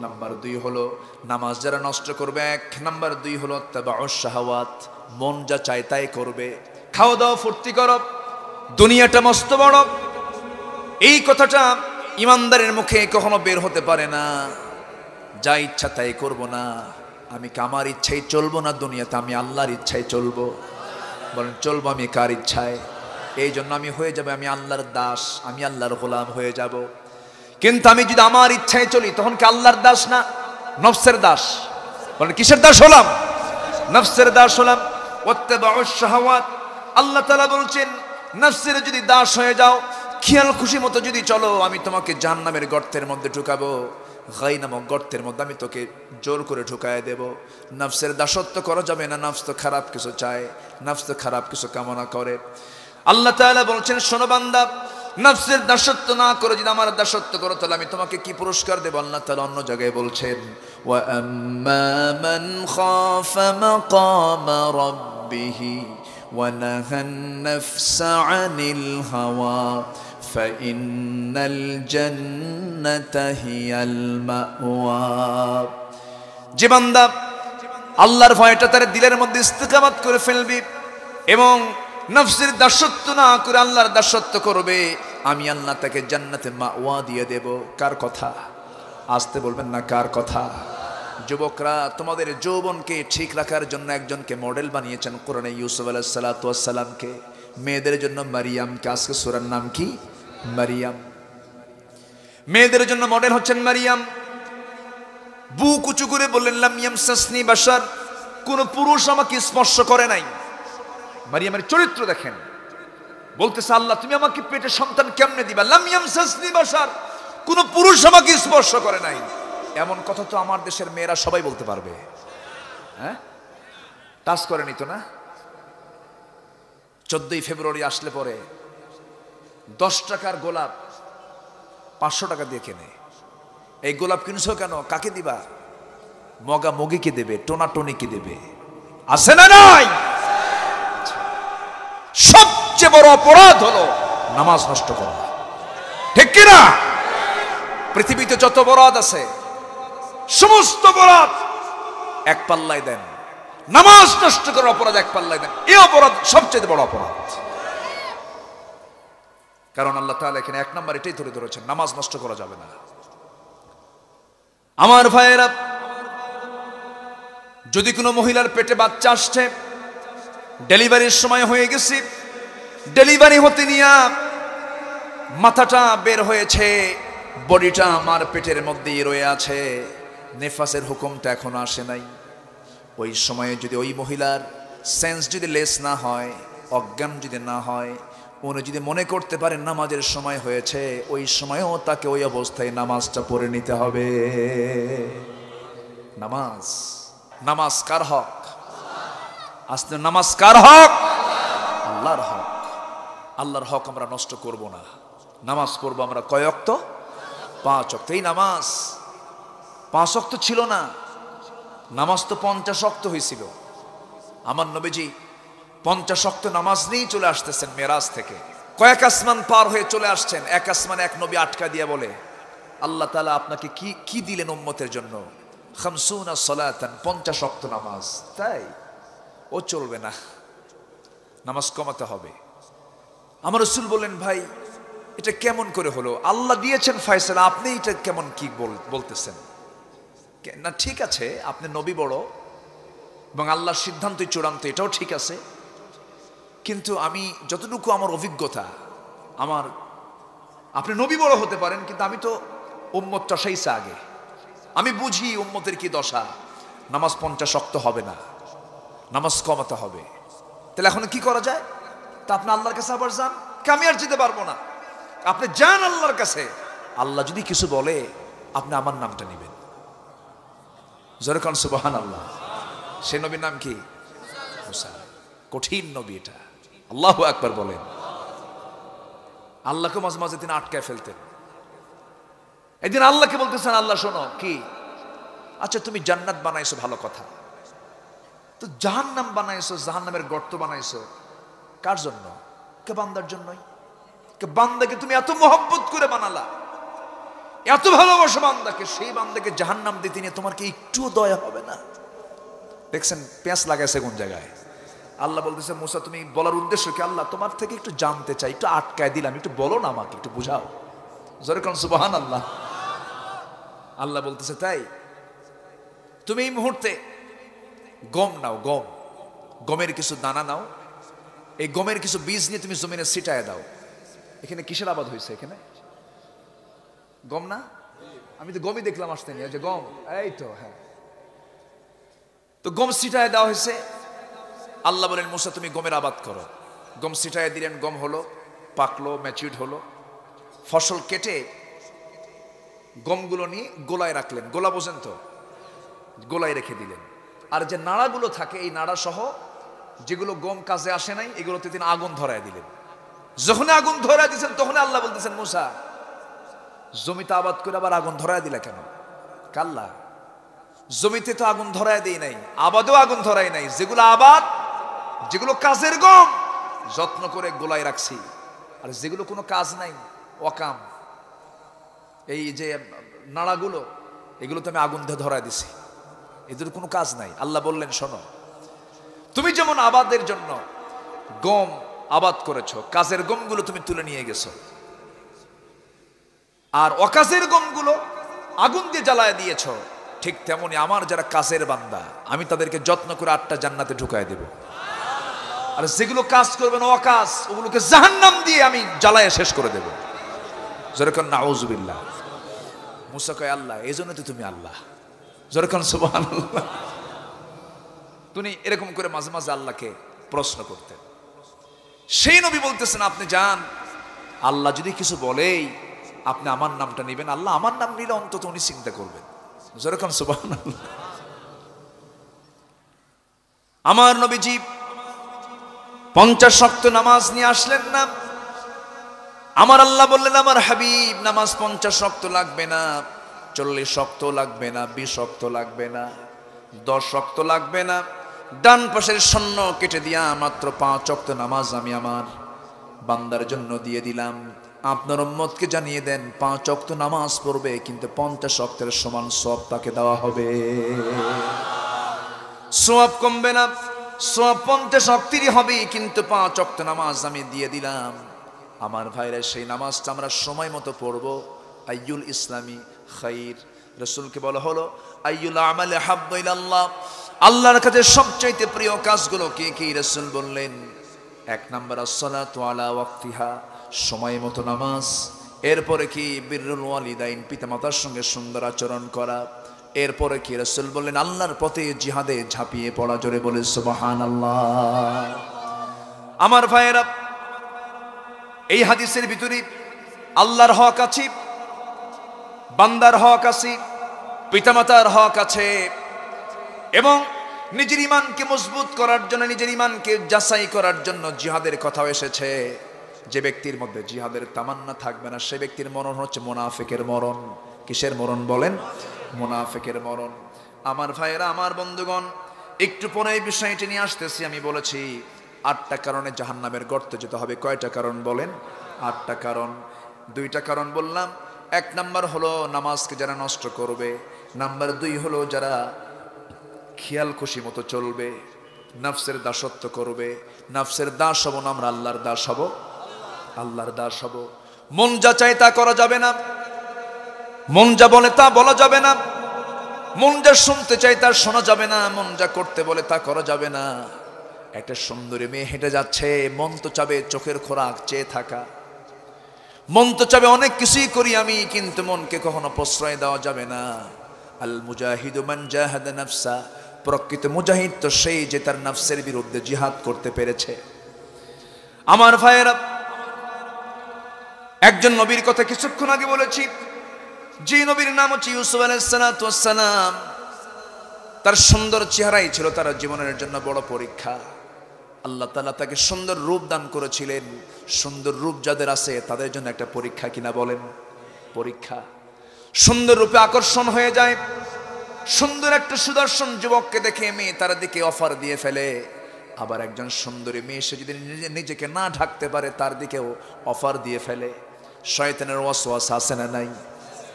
নাম্বার 2 হলো নামাজ যারা নষ্ট করবে, 1 নাম্বার 2 হলো তাবাউশ শাহাওয়াত, মন যা চায় তাই করবে। খাওয়া দাওয়া ফুর্তি করো, দুনিয়াটা মস্ত বড়, এই কথাটা ইমানদারের মুখে কখনো বের হতে পারে না। যা ইচ্ছা তাই করব না, আমি আমার ইচ্ছায় চলবো না দুনিয়াতে, আমি আল্লাহর ইচ্ছায় চলবো। বলেন চলবো আমি কার ইচ্ছায়? এই জন্য আমি হয়ে যাবে, আমি আল্লাহর দাস, আমি আল্লাহর গোলাম হয়ে যাব। কিন্তু আমি যদি আমার ইচ্ছায় চলি, তখন কি আল্লাহর দাস না নফসের দাস? বলেন কিসের দাস হলাম? নফসের দাস হলাম। ওয়াত্তাবাউশ শাহাওয়াত, আল্লাহ তাআলা বলছেন নফসের যদি দাস হয়ে যাও, খেয়াল খুশি মতো যদি চলো, আমি তোমাকে জাহান্নামের গর্তের মধ্যে ঢুকাবো, গাই নামক গর্তের মধ্যে আমি তোকে জোর করে ঢুকায় দেব। নফসের দাসত্ব করা যাবে না, নফস তো খারাপ কিছু চায়, নফস তো খারাপ কিছু কামনা করে। আল্লাহ তাআলা বলছেন শোনো বান্দা, নফসের দাসত্ব না করে যদি আমার দাসত্ব করো, তাহলে আমি তোমাকে কি পুরস্কার দেব? আল্লাহ তাআলা অন্য জায়গায় বলছেন ওয়া আম্মা মান খাফা মাকামা রাব্বিহি ওয়া নাহান নাফসা আনিল হাওয়া ফাইন্নাল জান্নাতা হিয়াল মাওয়া। যে বান্দা আল্লাহর ভয়টা তার দিলের মধ্যে ইস্তিকামাত করে ফেলবে এবং নফসের দাসত্ব না করে আল্লাহর দাসত্ব করবে, আমি আল্লাহ তাকে জান্নাতে মাওয়া দিয়ে দেব। কার কথা? আসতে বলবেন না, কার কথা? যুবকরা, তোমাদের যৌবনকে ঠিক রাখার জন্য একজনকে মডেল বানিয়েছেন কোরআনে, ইউসুফ আলাইহিস সালাতু ওয়াস সালামকে। মেয়েদের জন্য মারিয়ামকে। আজকে সূরার নাম কি? মারিয়াম। মেয়েদের জন্য মডেল হচ্ছেন মারিয়াম। বুক উঁচু করে বললেন, লাম ইয়ামসাসনি বাশার, কোন পুরুষ আমাকে স্পর্শ করে নাই। মারিয়ামের চরিত্র দেখেন, বলতেছে আল্লাহ তুমি আমাকে পেটে সন্তান কেমনে দিবা? লাম ইয়ামসাসনি বাশার, কোন পুরুষ আমাকে স্পর্শ করে নাই। এমন কথা তো আমার দেশের মেয়েরা সবাই বলতে পারবে। হ্যাঁ, টাচ করে নিত না? 14ই ফেব্রুয়ারি আসলে পরে 10 টাকার গোলাপ 500 টাকা দিয়ে কেনে। এই গোলাপ কিনছো কেন? কাকে দিবা? মগা মগিকে দেবে, টোনা টনিকে দেবে। আছে না নাই? সবচেয়ে বড় অপরাধ হলো নামাজ নষ্ট করা। ঠিক কিনা? পৃথিবীতে যত অপরাধ আছে সমস্ত অপরাধ এক পাল্লায় দেন, নামাজ নষ্ট করার অপরাধ এক পাল্লায় দেন। এই অপরাধ সবচেয়ে বড় অপরাধ। কারণ আল্লাহ তাআলা এখানে 1 নম্বর এটাই ধরে ধরেছেন, নামাজ নষ্ট করা যাবে না। আমার ভাইয়েরা, যদি কোনো মহিলার পেটে বাচ্চা আসছে, ডেলিভারির সময় হয়ে গেছে, ডেলিভারি হতে নিয়ে মাথাটা বের হয়েছে, বডিটা আমার পেটের মধ্যেই রয়ে আছে, নেফাসের হুকুমটা এখনো আসে নাই, ওই সময়ে যদি ওই মহিলার সেন্স যদি লেস না হয়, অজ্ঞান যদি না হয়, উনি যদি মনে করতে পারেন নামাজের সময় হয়েছে, ওই সময়ও তাকে ওই অবস্থায় নামাজটা পড়ে নিতে হবে। নামাজ, নামাজ কার হক? আসলে নামাজ কার হক? আল্লাহর হক। আল্লাহর হক আমরা নষ্ট করব না। নামাজ পড়বো আমরা কয় ওয়াক্ত? 5 ওয়াক্ত। এই নামাজ 5 ওয়াক্ত ছিল না, নামাজ তো 50 ওয়াক্ত হয়েছিল। আমার নবীজি 50 ওয়াক্ত নামাজ নিয়েই চলে আসতেছেন মেরাজ থেকে। কয়েক আসমান পার হয়ে চলে আসছেন। এক আসমানে এক নবী আটকা দিয়ে বলে, আল্লাহ তাআলা আপনাকে কি কি দিলেন উম্মতের জন্য? 50 সালাতান, 50 ওয়াক্ত নামাজ। তাই ও চলবে না, নামাজ কমাতে হবে। আমার রাসূল বললেন, ভাই এটা কেমন করে হলো? আল্লাহ দিয়েছেন ফয়সালা, আপনি এটা কেমন কি বলতেছেন? না ঠিক আছে, আপনি নবী বড় এবং আল্লাহর সিদ্ধান্তই চূড়ান্ত, এটাও ঠিক আছে, কিন্তু আমি যতটুকু আমার অভিজ্ঞতা, আপনি নবী বড় হতে পারেন, কিন্তু আমি তো উম্মতটা সেইসা আগে, আমি বুঝি উম্মতের কি দশা। নামাজ 50 ওয়াক্ত হবে না, নামাজ কমাতে হবে। তাহলে এখন কি করা যায়? তা আপনি আল্লাহর কাছে আবার যান। আমি আর যেতে পারবো না, আপনি যান আল্লাহর কাছে। আল্লাহ যদি কিছু বলে, আপনি আমার নামটা নেবেন। জোরে কান সুবহানাল্লাহ। সে নবীর নাম কি? মুসা। কঠিন নবী এটা। আল্লাহু আকবার বলেন। আল্লাহকে মাঝে মাঝে তিনি আটকায় ফেলতেন। একদিন আল্লাহকে বলতেছেন, আল্লাহ শোনো, কি? আচ্ছা তুমি জান্নাত বানাইছো, ভালো কথা, তো জাহান্নাম বানাইছো, জাহান্নামের গর্ত বানাইছো কার জন্য? কে বান্দার জন্যই। কে বান্দাকে তুমি এত মহব্বত করে বানালা, এত ভালোবাসো বান্দাকে, সেই বান্দাকে জাহান্নাম দিতে নিয়ে তোমার কি একটুও দয়া হবে না? দেখছেন পেঁচ লাগাইছে কোন জায়গায়। আল্লাহ বলতেছে, মুসা তুমি বলার উদ্দেশ্য কি? আল্লাহ তোমার থেকে একটু জানতে চাই, একটু আটকায় দিলাম, একটু বলো না আমাকে, একটু বুঝাও। জোরে কোন সুবহানাল্লাহ। আল্লাহ বলতেছে, তাই তুমি এই মুহূর্তে গম নাও, গমের কিছু দানা নাও, এই গমের কিছু বীজ নিয়ে তুমি জমিনে ছিটায় দাও। এখানে কিসের আবাদ হয়েছে? এখানে গম না? আমি তো গমই দেখলাম আসতে নিয়ে, যে গম, এই তো, হ্যাঁ, তো গম ছিটায় দেওয়া হয়েছে। আল্লাহ বলেন, মুসা তুমি গমের আবাদ করো। গম ছিটায় দিলেন, গম হলো, পাকলো, ম্যাচিউরড হলো। ফসল কেটে গমগুলো নিয়ে গোলায় রাখলেন। গোলা বোঝেন তো? গোলায় রেখে দিলেন। আর যে নাড়াগুলো থাকে, এই নাড়া সহ যেগুলো গম কাজে আসে নাই, এগুলোতে তিনি আগুন ধরায় দিলেন। যখন আগুন ধরায় দিয়েছেন, তখন আল্লাহ বলতেছেন, মুসা জমিতে আবাদ করে আবার আগুন ধরায় দিলা কেন? কাল্লা, জমিতে তো আগুন ধরায় দেই নাই, আবাদেও আগুন ধরাই নাই। যেগুলো আবাদ, যেগুলো কাজের গম, যত্ন করে গোলায় রাখছি। আর যেগুলো কোনো কাজ নাই, ওয়াকাম, এই যে নাড়াগুলো, এগুলো তো আমি আগুন দিয়ে ধরায় দিছি, এদের কোনো কাজ নাই। আল্লাহ বললেন শোনো, তুমি যেমন আবাদের জন্য গম আবাদ করেছো, কাজের গমগুলো তুমি তুলে নিয়ে গেছো, আর অকাজের গমগুলো আগুন দিয়ে জ্বালায় দিয়েছো, ঠিক তেমনি আমার যারা কাজের বান্দা, আমি তাদেরকে যত্ন করে 8টা জান্নাতে ঢুকায় দেব। আর যেগুলো কাজ করবে না অকাজ, ওগুলোকে জাহান্নাম দিয়ে আমি জ্বালায় শেষ করে দেব। যেরকম নাউজুবিল্লাহ। মুসা কয় আল্লাহ এই জন্য তো তুমি আল্লাহ। যেরকম সুবহানাল্লাহ। তুমি এরকম করে মাঝে মাঝে আল্লাহকে প্রশ্ন করতেন। সেই নবী বলতেছেন আপনি যান, আল্লাহ যদি কিছু বলেই আপনি আমার নামটা নেবেন, আল্লাহ আমার নাম নিলে অন্তত উনি চিন্তা করবেন। যেরকম সুবহানাল্লাহ। আমার নবীজি 50 ওয়াক্ত নামাজ নিয়ে আসলেন না। আমার আল্লাহ বললেন আমার হাবিব নামাজ 50 ওয়াক্ত লাগবে না, 40 ওয়াক্ত লাগবে না, 20 ওয়াক্ত লাগবে না, 10 ওয়াক্ত লাগবে না, ডান পাশের শূন্য কেটে দিয়া মাত্র 5 ওয়াক্ত নামাজ আমি আমার বান্দার জন্য দিয়ে দিলাম। আপনার উম্মতকে জানিয়ে দেন 5 ওয়াক্ত নামাজ পড়বে, কিন্তু 50 ওয়াক্তের সমান সওয়াব তাকে দেওয়া হবে। সওয়াব কমবে না, সওয়াব 50 ওয়াক্তেরই হবে, কিন্তু 5 ওয়াক্ত নামাজ আমি দিয়ে দিলাম। আমার ভাইরা সেই নামাজটা আমরা সময় মতো পড়বো। আইয়ুল ইসলামি খাইর, রাসূলকে বলা হলো আইয়ুল আমালি হাব্বু ইলাল্লাহ, আল্লাহর কাছে সবচাইতে প্রিয় কাজগুলো কি কি? রাসূল বললেন 1 নাম্বার আসসালাতু আলা ওয়াক্তিহা, সময় মতো নামাজ। এরপরে কি বিররুল ওয়ালিদাইন, পিতামাতার সঙ্গে সুন্দর আচরণ করা। এরপরে কি? রাসূল বললেন আল্লাহর পথে জিহাদে ঝাঁপিয়ে পড়া। জোরে বলে সুবহানাল্লাহ। আমার ভাইয়েরা, এই হাদিসের ভিতরে আল্লাহর হক আছে, বান্দার হক আছে, পিতামাতার হক আছে, এবং নিজের ঈমানকে মজবুত করার জন্য, নিজের ঈমানকে যাচাই করার জন্য জিহাদের কথাও এসেছে। যে ব্যক্তির মধ্যে জিহাদের তামান্না থাকবে না, সে ব্যক্তির মরণ হচ্ছে মুনাফিকের মরণ। কিসের মরণ বলেন? মুনাফিকের মরণ। আমার ভাইয়েরা, আমার বন্ধুগণ, একটু পরে এই বিষয়টি নিয়ে আসতেছি। আমি বলেছি 8টা কারণে জাহান্নামের গর্তে যেতে হবে। কয়টা কারণ বলেন? 8টা কারণ। 2টা কারণ বললাম। 1 নাম্বার হলো নামাজকে যারা নষ্ট করবে। নাম্বার 2 হলো যারা খেয়াল খুশি মতো চলবে, নফসের দাসত্ব করবে। নফসের দাস হব না আমরা, আল্লাহর দাস হব। আল্লাহর দাস হব। মন যা চায় তা করা যাবে না, মন যা বলে তা বলা যাবে না, মন যা শুনতে চায় তা শোনা যাবে না, মন যা করতে বলে তা করা যাবে না। একটা সুন্দরী মেয়ে হেঁটে যাচ্ছে, মন তো চাবে চোখের খোরাক চেয়ে থাকা, মন তো চাবে অনেক কিছুই করি আমি, কিন্তু মনকে কখনো প্রশ্রয় দেওয়া যাবে না। আল মুজাহিদু মান জাহাদা নাফসা, প্রকৃত মুজাহিদ তো সেই যে তার নফসের বিরুদ্ধে জিহাদ করতে পেরেছে। আমার ভাইয়েরা, একজন নবীর কথা কিছুক্ষণ আগে বলেছি, যে নবীর নাম হচ্ছে ইউসুফ আলাইহিস সালাতু ওয়াস সালাম। তার সুন্দর চেহারাই ছিল তার জীবনের জন্য বড় পরীক্ষা। আল্লাহ তাআলা তাকে সুন্দর রূপ দান করেছিলেন। সুন্দর রূপ যাদের আছে তাদের জন্য একটা পরীক্ষা, কিনা বলেন? পরীক্ষা। সুন্দর রূপে আকর্ষণ হয়ে যায়। সুন্দর একটা সুদর্শন যুবককে দেখে মেয়ে তার দিকে অফার দিয়ে ফেলে। আবার একজন সুন্দরী মেয়ে, সে যদি নিজেকে না ঢাকতে পারে তার দিকেও অফার দিয়ে ফেলে। শয়তানের ওয়াসওয়াসা আছে না নাই?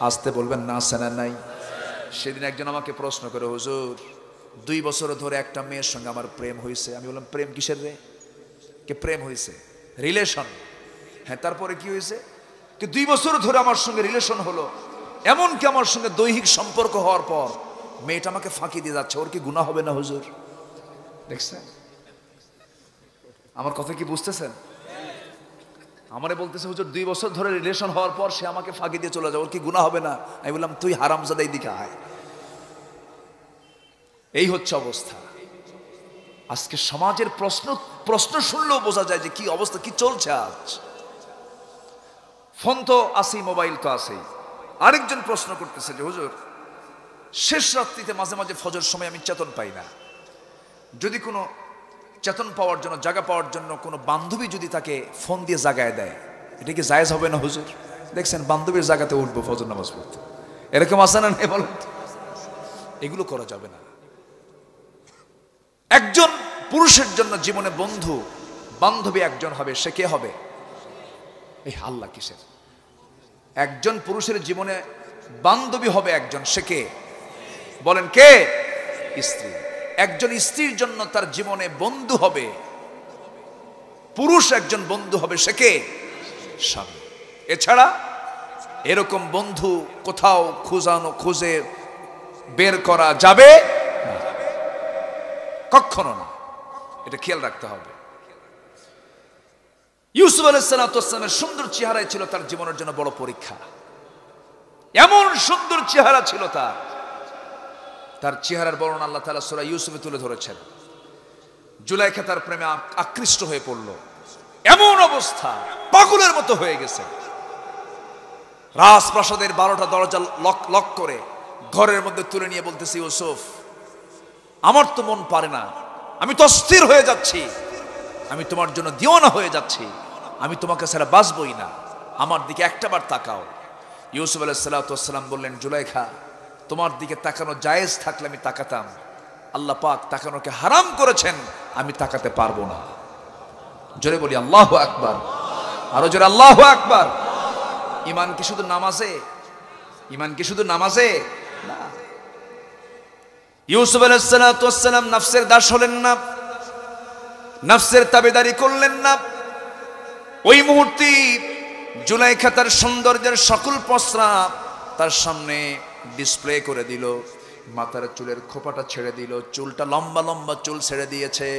আসতে বলবেন না, আছে না নাই? সেদিন একজন আমাকে প্রশ্ন করে, হুজুর 2 বছর ধরে একটা মেয়ের সঙ্গে আমার প্রেম হয়েছে। আমি বললাম প্রেম কিসের রে? কে প্রেম হয়েছে? রিলেশন। হ্যাঁ, তারপরে কি হয়েছে? কি 2 বছর ধরে আমার সঙ্গে রিলেশন হলো, এমনকি আমার সঙ্গে দৈহিক সম্পর্ক হওয়ার পর মেয়েটা আমাকে ফাঁকি দিয়ে যাচ্ছে, ওর কি গুনাহ হবে না হুজুর? দেখছেন আমার কথা কি বুঝতেছেন? আমারে বলতেছে হুজুর 2 বছর ধরে রিলেশন হওয়ার পর সে আমাকে ফাঁকি দিয়ে চলে যায়, ওর কি গুনাহ হবে না? আমি বললাম তুই হারামজাদা, এইদিকে আয়। এই হচ্ছে অবস্থা আজকে সমাজের। প্রশ্ন শুনলেও বোঝা যায় যে কি অবস্থা, কি চলছে আজ। ফোন তো আছেই, মোবাইল তো আছেই। আরেকজন প্রশ্ন করতেছে যে হুজুর শেষ রাত্রিতে মাঝে মাঝে ফজর সময় আমি চেতন পাই না, যদি কোনো চেতন পাওয়ার জন্য, জায়গা পাওয়ার জন্য কোনো বান্ধবী যদি তাকে ফোন দিয়ে জাগায় দেয়, এটা কি জায়েজ হবে না হুজুর? দেখছেন বান্ধবীর জায়গাতে উঠবো ফজর নামাজ পড়তে, এরকম আছে না নেই বলেন? এগুলো করা যাবে না। একজন পুরুষের জন্য জীবনে বন্ধু বান্ধবী একজন হবে, সে কে হবে? এই আল্লাহ কিসের? একজন পুরুষের জীবনে বান্ধবী হবে একজন, সে কে? বলেন কে? স্ত্রী। একজন স্ত্রীর জন্য তার জীবনে বন্ধু হবে, পুরুষ একজন বন্ধু হবে, সে কে? স্বামী। এছাড়া এরকম বন্ধু কোথাও খুঁজে বের করা যাবে কখনো না, এটা খেয়াল রাখতে হবে। ইউসুফ আলাইহিস সালামের সুন্দর চেহারাই ছিল তার জীবনের জন্য বড় পরীক্ষা। এমন সুন্দর চেহারা ছিল তার চেহারার বর্ণনা আল্লাহ তাআলা সূরা ইউসুফে তুলে ধরেছেন। জুলাইখা তার প্রেমে আকৃষ্ট হয়ে পড়ল, এমন অবস্থা পাগলের মতো হয়ে গেছে। রাজপ্রাসাদের 12টা দরজা লক করে ঘরের মধ্যে তুলে নিয়ে বলতেছে, ইউসুফ আমার তো মন পারে না, আমি তো অস্থির হয়ে যাচ্ছি, আমি তোমার জন্য দিওয়ানা হয়ে যাচ্ছি, আমি তোমাকে ছাড়া বাঁচবই না, আমার দিকে একটাবার তাকাও। ইউসুফ আলাইহিস সালাম বললেন, জুলাইখা তোমার দিকে তাকানো জায়েজ থাকলে আমি তাকাতাম, আল্লাহ পাক তাকানোকে হারাম করেছেন, আমি তাকাতে পারবো না। জোরে বলি আল্লাহু আকবার, আরো জোরে আল্লাহু আকবার। ঈমান কি শুধু নামাজে? ঈমান কি শুধু নামাজে? না। ইউসুফ আলাইহিস সালাম নফসের দাস হলেন না, নফসের তাবেদারি করলেন না। ওই মুহূর্তে জুলাইখা তার সৌন্দর্যের সকল প্রস্রাব তার সামনে ডিসপ্লে করে দিল। মাথার চুলের খোপাটা ছেড়ে দিল, চুলটা লম্বা লম্বা চুল ছেড়ে দিয়েছে,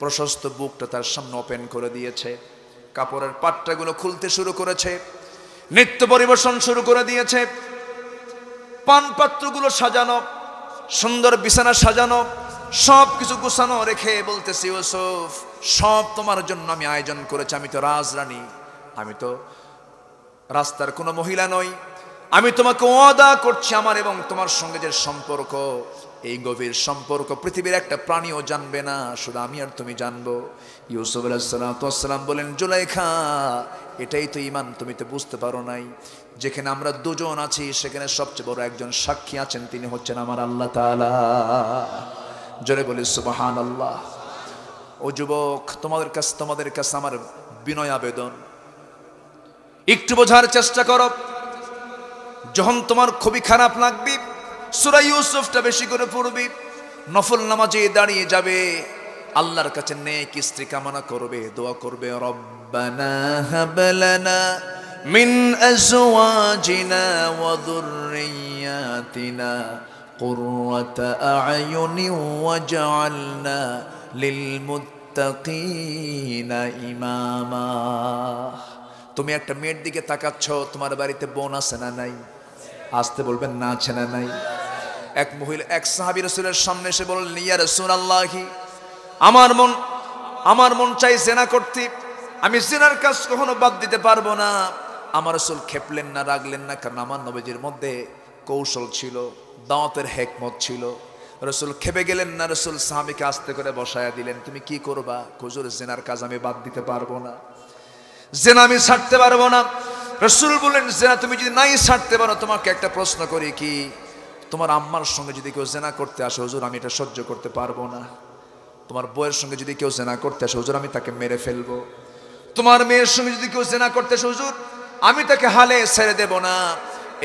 প্রশস্ত বুকটা তার সামনে ওপেন করে দিয়েছে, কাপড়ের পাট্টাগুলো খুলতে শুরু করেছে, নৃত্য পরিবেশন শুরু করে দিয়েছে, পান পাত্রগুলো সাজানো, সুন্দর বিছানা সাজানো, সব কিছু গুছানো রেখে বলতেছি, ইউসুফ সব তোমার জন্য আমি আয়োজন করেছি, আমি তো রাজরানী, আমি তো রাস্তার কোনো মহিলা নই, আমি তোমাকে ওয়াদা করছি আমার এবং তোমার সঙ্গে যে সম্পর্ক, এই গভীর সম্পর্ক পৃথিবীর একটা প্রাণীও জানবে না, শুধু আমি আর তুমি জানবো। ইউসুফ আলাইহিস সালাম বলেন, জুলাইখা এটাই তো ঈমান, তুমি তো বুঝতে পারো নাই, যেখানে আমরা দুজন আছি সেখানে সবচেয়ে বড় একজন সাক্ষী আছেন, তিনি হচ্ছেন আমার আল্লাহ তাআলা। জোরে বলি সুবহানাল্লাহ। ও যুবক, তোমাদের কাছে আমার বিনয় আবেদন, একটু বোঝার চেষ্টা করো। যখন তোমার খুবই খারাপ লাগবে, সূরা ইউসুফটা বেশি করে পড়বে, নফল নামাজে দাঁড়িয়ে যাবে, আল্লাহর কাছে নেক স্ত্রী কামনা করবে, দোয়া করবে, রব্বানা হাব লানা মিন আজওয়াজিনা ওয়া যুররিয়াতিনা কুররাতা আ'য়ুনি ওয়াজআলনা লিল মুত্তাকিনা ইমামা। তুমি একটা মেয়ের দিকে তাকাচ্ছ, তোমার বাড়িতে বোন আছে না নাই? আসতে বলবেন না, আছে না নাই? এক মহিলা এক সাহাবী রাসূলের সামনে এসে বললেন, ইয়া রাসূলুল্লাহি আমার মন চাই জিনা করতে, আমি জিনার কাজ কখনো বাদ দিতে পারবো না। আমার রাসূল খেপলেন না, রাগলেন না, কারণ আমার নবীজির মধ্যে কৌশল ছিল, দাওয়াতের হিকমত ছিল। রাসূল খেপে গেলেন না, রাসূল সাহাবীকে আস্তে করে বসায়া দিলেন, তুমি কি করবা? হুজুর জিনার কাজ আমি বাদ দিতে পারবো না, জিনা আমি ছাড়তে পারবো না। রাসূল বললেন, জিনা তুমি যদি নাই ছাড়তে পারো, তোমাকে একটা প্রশ্ন করি, কি তোমার আম্মার সঙ্গে যদি কেউ জিনা করতে আসে, হুজুর আমি এটা সহ্য করতে পারবো না। তোমার বউয়ের সঙ্গে যদি কেউ জিনা করতে আসে, হুজুর আমি তাকে মেরে ফেলবো। তোমার মেয়ের সঙ্গে যদি কেউ জিনা করতে আসে, হুজুর আমি তাকে হালে ছেড়ে দেব না।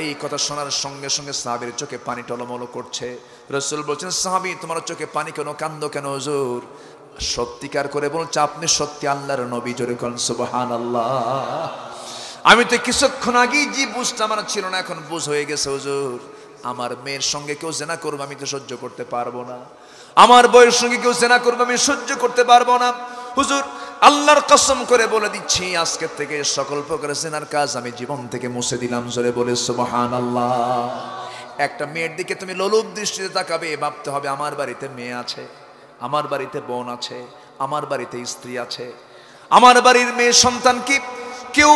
এই কথা শোনার সঙ্গে সঙ্গে সাহাবীর চোখে পানি টলমল করছে। রাসূল বলছেন, সাহাবী তোমার চোখে পানি কেন, কান্দো কেন? হুজুর সত্যিকার করে বলছে, আপনি সত্যি আল্লাহর নবী। জোরে কোন সুবহানাল্লাহ। আমি তো কিছুক্ষণ আগেই যে বুঝটা আমার ছিল না, এখন বুঝ হয়ে গেছে। হুজুর আমার মেয়ের সঙ্গে কেউ জিনা করবে, আমি তো সহ্য করতে পারবো না। আমার বউয়ের সঙ্গে কেউ জিনা করবে, আমি সহ্য করতে পারবো না। হুজুর আল্লাহর কসম করে বলে দিচ্ছি, আজকে থেকে সকল প্রকার জিনার কাজ আমি জীবন থেকে মুছে দিলাম। জোরে বলে সুবহানাল্লাহ। একটা মেয়ের দিকে তুমি লোলুপ দৃষ্টিতে তাকাবে, ভাবতে হবে আমার বাড়িতে মেয়ে আছে, আমার বাড়িতে বোন আছে, আমার বাড়িতে স্ত্রী আছে, আমার বাড়ির মেয়ে সন্তান কি কেউ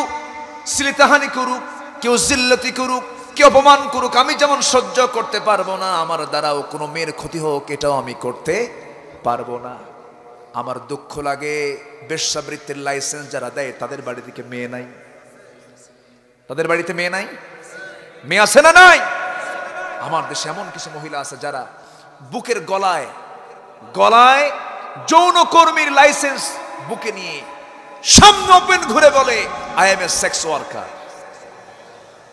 শ্লীলতাহানি করুক, কেউ জিল্লতি করুক, কেউ অপমান করুক, আমি যেমন সহ্য করতে পারবো না, আমার দ্বারাও কোনো মেয়ের ক্ষতি হোক এটাও আমি করতে পারবো না। আমার দুঃখ লাগে বেশ্যাবৃত্তির লাইসেন্স যারা দেয় তাদের বাড়ি থেকে মেয়ে নাই, তাদের বাড়িতে মেয়ে নাই, মেয়ে আছে না নাই? আমার দেশে এমন কিছু মহিলা আছে যারা বুকের গলায় যৌন কর্মীর লাইসেন্স বুকে নিয়ে সামনে ওপেন ঘুরে বলে, I M A sex worker.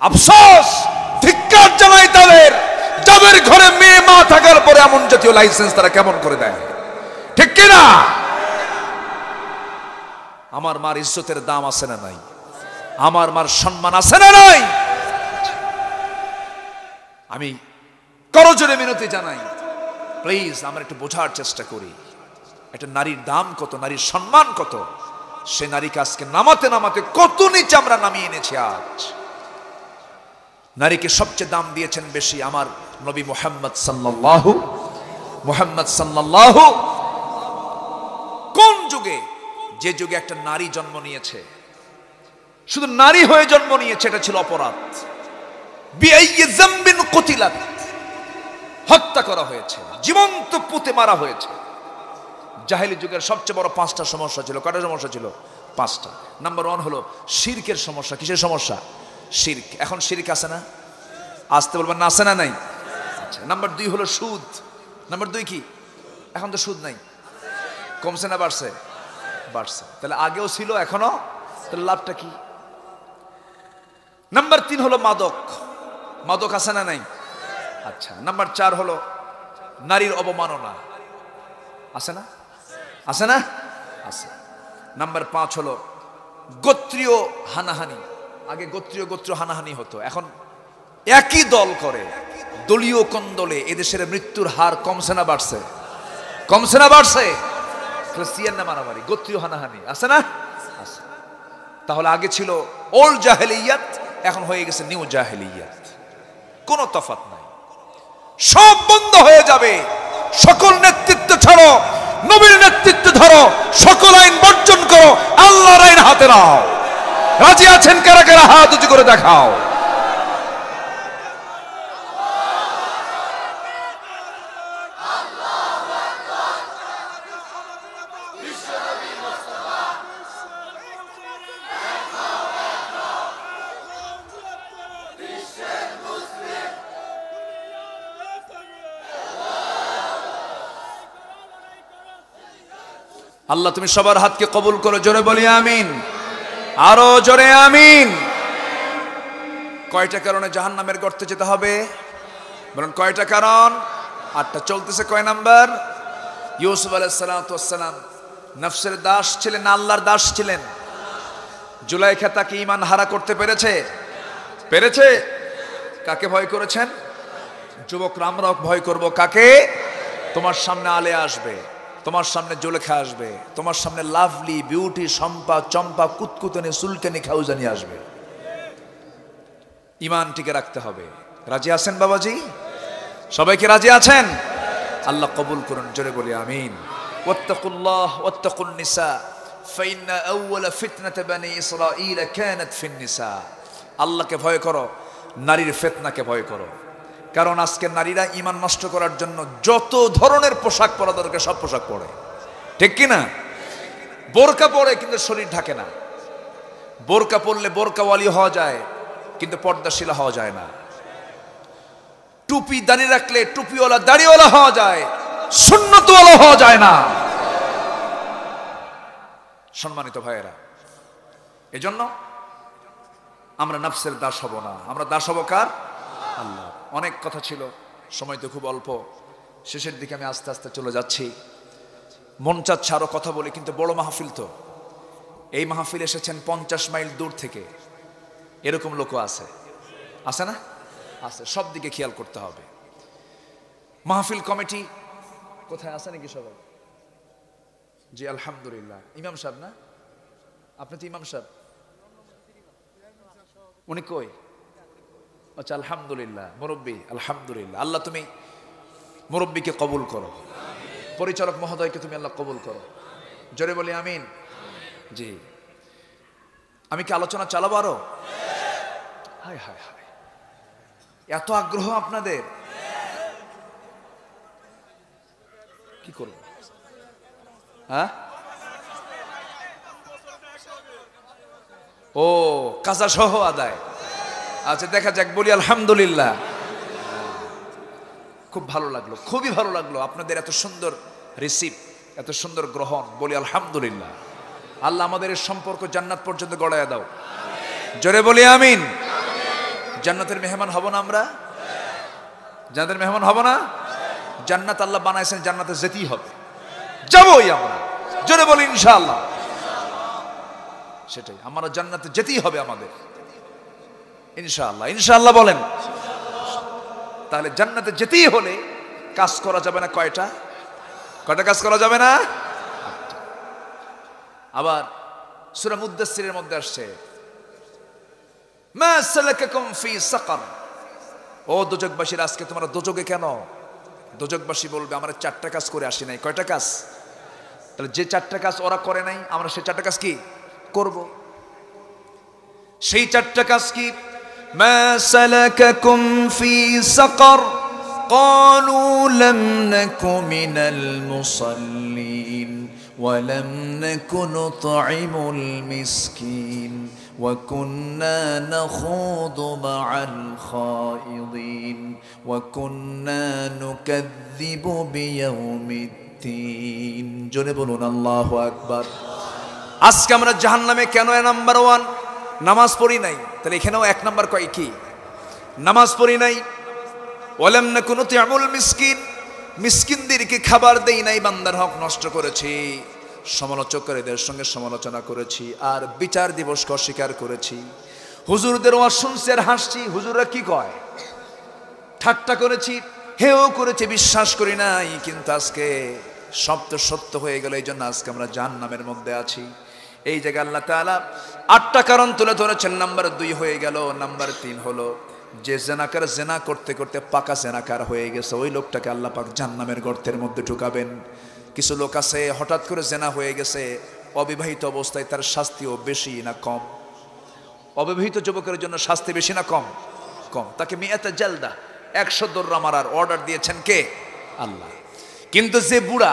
আফসোস, ধিক্কার জানাই তাদের, যাদের ঘরে মেয়ে মা থাকার পরে এমন জাতীয় লাইসেন্স তারা কেমন করে দেয়, ঠিক কিনা? আমার মার ইজ্জতের দাম আছে না নাই? আমার মার সম্মান আছে না নাই? আমি করজোরে মিনতি জানাই, প্লিজ আমরা একটু বোঝার চেষ্টা করি একটা নারীর দাম কত, নারীর সম্মান কত। সে নারীকে আজকে নামাতে নামাতে কত নিচে আমরা নামিয়ে এনেছি। আজ নারীকে সবচেয়ে দাম দিয়েছেন বেশি আমার নবী মুহাম্মদ সাল্লাল্লাহু। কোন যুগে? যে যুগে একটা নারী জন্ম নিয়েছে, শুধু নারী হয়ে জন্ম নিয়েছে, এটা ছিল অপরাধ। বিআইয়ি যামবিন কুতিলাত, হত্যা করা হয়েছে, জীবন্ত পুঁতে মারা হয়েছে। জাহেলি যুগের সবচেয়ে বড় 5টা সমস্যা ছিল। কয়টা সমস্যা ছিল? 5টা। নাম্বার 1 হলো শিরকের সমস্যা। কিসের সমস্যা? শিরক। এখন শিরক আছে না? আসতে বলবেন না, আছে না নাই? আচ্ছা। নাম্বার 2 হলো সুদ। নাম্বার 2 কি? এখন তো সুদ নাই। কমছে না বাড়ছে? বাড়ছে। তাহলে আগেও ছিল, এখনো, তাহলে লাভটা কি? নাম্বার 3 হলো মাদক। মাদক আছে না নাই? আচ্ছা। নাম্বার 4 হলো নারীর অবমাননা। আছে না? আছে না? আছে। নাম্বার 5 হলো গোত্রীয় হানাহানি। আগে গোত্রীয় হানাহানি হতো, এখন একই দল করে, দলীয় কোন্দলে এদেশের মৃত্যুর হার কমছে না বাড়ছে? কমছে না বাড়ছে? ক্রিশ্চিয়ান না মারামারি, গোত্রীয় হানাহানি। আছে না? আছে। তাহলে আগে ছিল ওল্ড জাহেলিয়াত, এখন হয়ে গেছে নিউ জাহেলিয়াত। কোনো তফাৎ নাই, সব বন্ধ হয়ে যাবে। সকল নেতৃত্ব ছাড়ো, নবীর নেতৃত্ব ধরো, সকল আইন বর্জন করো, আল্লাহর আইন হাতে নাও। রাজি আছেন কারা কারা? হাত উঁচু করে দেখাও। আল্লাহ তুমি সবার হাতকে কবুল করো, জোরে বলি আমিন, আরো জোরে আমিন। কয়টা কারণে জাহান্নামের গর্তে যেতে হবে? বলুন কয়টা কারণ? 8টা। চলতেছে কয় নাম্বার? ইউসুফ আলাইহিস সালাতু ওয়াস সালাম নফসের দাস ছিলেন, আল্লাহর দাস ছিলেন। জুলাইখা তাকে ঈমান হারা করতে পেরেছে? পেরেছে। কাকে ভয় করেছেন? যুবকরা আমরাও ভয় করব। কাকে? তোমার সামনে আলে আসবে, তোমার সামনে জুলেখা আসবে, তোমার সামনে লাভলি বিউটি শম্পা চম্পা কুতকুতনি সুলকানি খাউজানি আসবে। ঈমান টিকে রাখতে হবে। রাজি আছেন বাবাজি? সবাইকে রাজি আছেন? আল্লাহ কবুল করুন, জোরে বলি আমিন। ওয়াত্তাকুল্লাহ ওয়াত্তাকুন নিসা ফাইন্না আউওয়ালা ফিতনাতি বানি ইসরাঈল কানাত ফিন নিসা। আল্লাহকে ভয় করো, নারীর ফিতনাকে ভয় করো। কারণ আজকে নারীরা ঈমান নষ্ট করার জন্য যত ধরনের পোশাক পরা দরকার সব পোশাক পরে, ঠিক কি না? বোরকা পরে কিন্তু শরীর ঢাকে না। বোরকা পরলে বোরকাওয়ালি হওয়া যায়, কিন্তু পর্দাশীলা হওয়া যায় না। টুপি দাঁড়িয়ে রাখলে টুপিওয়ালা দাড়িওয়ালা হওয়া যায়, সুন্নতওয়ালা হওয়া যায় না। সম্মানিত ভাইয়েরা, এজন্য আমরা নফসের দাস হব না, আমরা দাস হব কার? আল্লাহ। অনেক কথা ছিল, সময় তো খুব অল্প, শেষের দিকে আমি আস্তে আস্তে চলে যাচ্ছি। মন চাচ্ছে আরো কথা বলি, কিন্তু বড় মাহফিল তো। এই মাহফিল এসেছেন 50 মাইল দূর থেকে, এরকম লোকও আছে, আছে না? আছে। সব দিকে খেয়াল করতে হবে। মাহফিল কমিটি কোথায় আছে নাকি সবাই? জি আলহামদুলিল্লাহ। ইমাম সাহেব না? আপনি তো ইমাম সাহেব, উনি কই? আচ্ছা আলহামদুলিল্লাহ। মুরব্বী, আলহামদুলিল্লাহ। আল্লাহ তুমি মুরব্বীকে কবুল করো, পরিচালক মহোদয়কে তুমি আল্লাহ কবুল করো, জোরে বলি আমিন। জি, আমি কি আলোচনা চালাবো আরো? হায় হায় হায়, এত আগ্রহ আপনাদের, কি করব? হ্যাঁ, ও কাজা সহ আদায়। আচ্ছা দেখা যাক, বলি আলহামদুলিল্লাহ। খুব ভালো লাগলো, খুবই ভালো লাগলো আপনাদের এত সুন্দর রিসিভ, এত সুন্দর গ্রহণ। বলি আলহামদুলিল্লাহ। আল্লাহ আমাদের সম্পর্ক জান্নাত পর্যন্ত গড়াইয়া দাও, জোরে বলি আমিন। জান্নাতের মেহমান হব না আমরা? জান্নাতের মেহমান হব না? জান্নাত আল্লাহ বানাইছেন, জান্নাতে যেতেই হবে, যাবই আমরা। জোরে বলি ইনশাআল্লাহ। সেটাই, আমরা জান্নাতে যেতেই হবে আমাদের ইনশাআল্লাহ। ইনশাআল্লাহ বলেন। তাহলে জান্নাতে যেতেই হলে কাজ করা যাবে না কয়টা? কয়টা কাজ করা যাবে না? আবার সূরা মুদ্দাসসিরের মধ্যে আসছে, মা সালাকাকুম ফি সাকার। ও দোজখবাসীরা, আজকে তোমরা দোজখে কেন? দোজখবাসী বলবে আমরা 4টা কাজ করে আসি নাই। কয়টা কাজ? তাহলে যে 4টা কাজ ওরা করে নাই, আমরা সেই 4টা কাজ কি করব? সেই 4টা কাজ কি? মা সালাকাকুম ফি সাকার ক্বালু লাম নাকু মিনাল মুসাল্লিন ওয়া লাম নাকু নুতঈমুল মিসকিন ওয়া কুন্না নাখুদু মা'আল খায়িদিন ওয়া কুন্না নুকাযযিবু বিয়াউমিদ্দিন। জোরে বলুন আল্লাহু আকবার। আজকে আমরা জাহান্নামে কেন নাম্বার 1? নামাজ পড়ি নাই। তাহলে এখানেও 1 নাম্বার কয় কি? নামাজ পড়ি নাই। ওয়ালাম নাকু নুতঈমুল মিসকিন, মিসকিনদেরকে খাবার দেই নাই, বান্দার হক নষ্ট করেছি, সমালোচকদের সঙ্গে সমালোচনা করেছি, আর বিচার দিবসকে অস্বীকার করেছি। হুজুরদের ওয়াজ শুনছি আর হাসছি, হুজুররা কি কয়, ঠাট্টা করেছি, হেও করেছি, বিশ্বাস করি নাই। কিন্তু আজকে সব তো সত্য হয়ে গেল, এই জন্য আজকে আমরা জাহান্নামের মধ্যে আছি। এই জায়গায় আল্লাহ তাআলা 8টা কারণ তুলে ধরেছেন। নাম্বার 2 হয়ে গেল। নাম্বার 3 হলো যে জেনাকার জেনা করতে করতে পাকা জেনাকার হয়ে গেছে, ওই লোকটাকে আল্লাহ পাক জাহান্নামের গর্তের মধ্যে ঢুকাবেন। কিছু লোক আছে হঠাৎ করে জেনা হয়ে গেছে, অবিবাহিত অবস্থায়, তার শাস্তিও বেশি না কম? অবিবাহিত যুবকের জন্য শাস্তি বেশি না কম? কম। তাকে মিয়াতে জালদা, 100 দৌড়া মারার অর্ডার দিয়েছেন কে? আল্লাহ। কিন্তু যে বুড়া,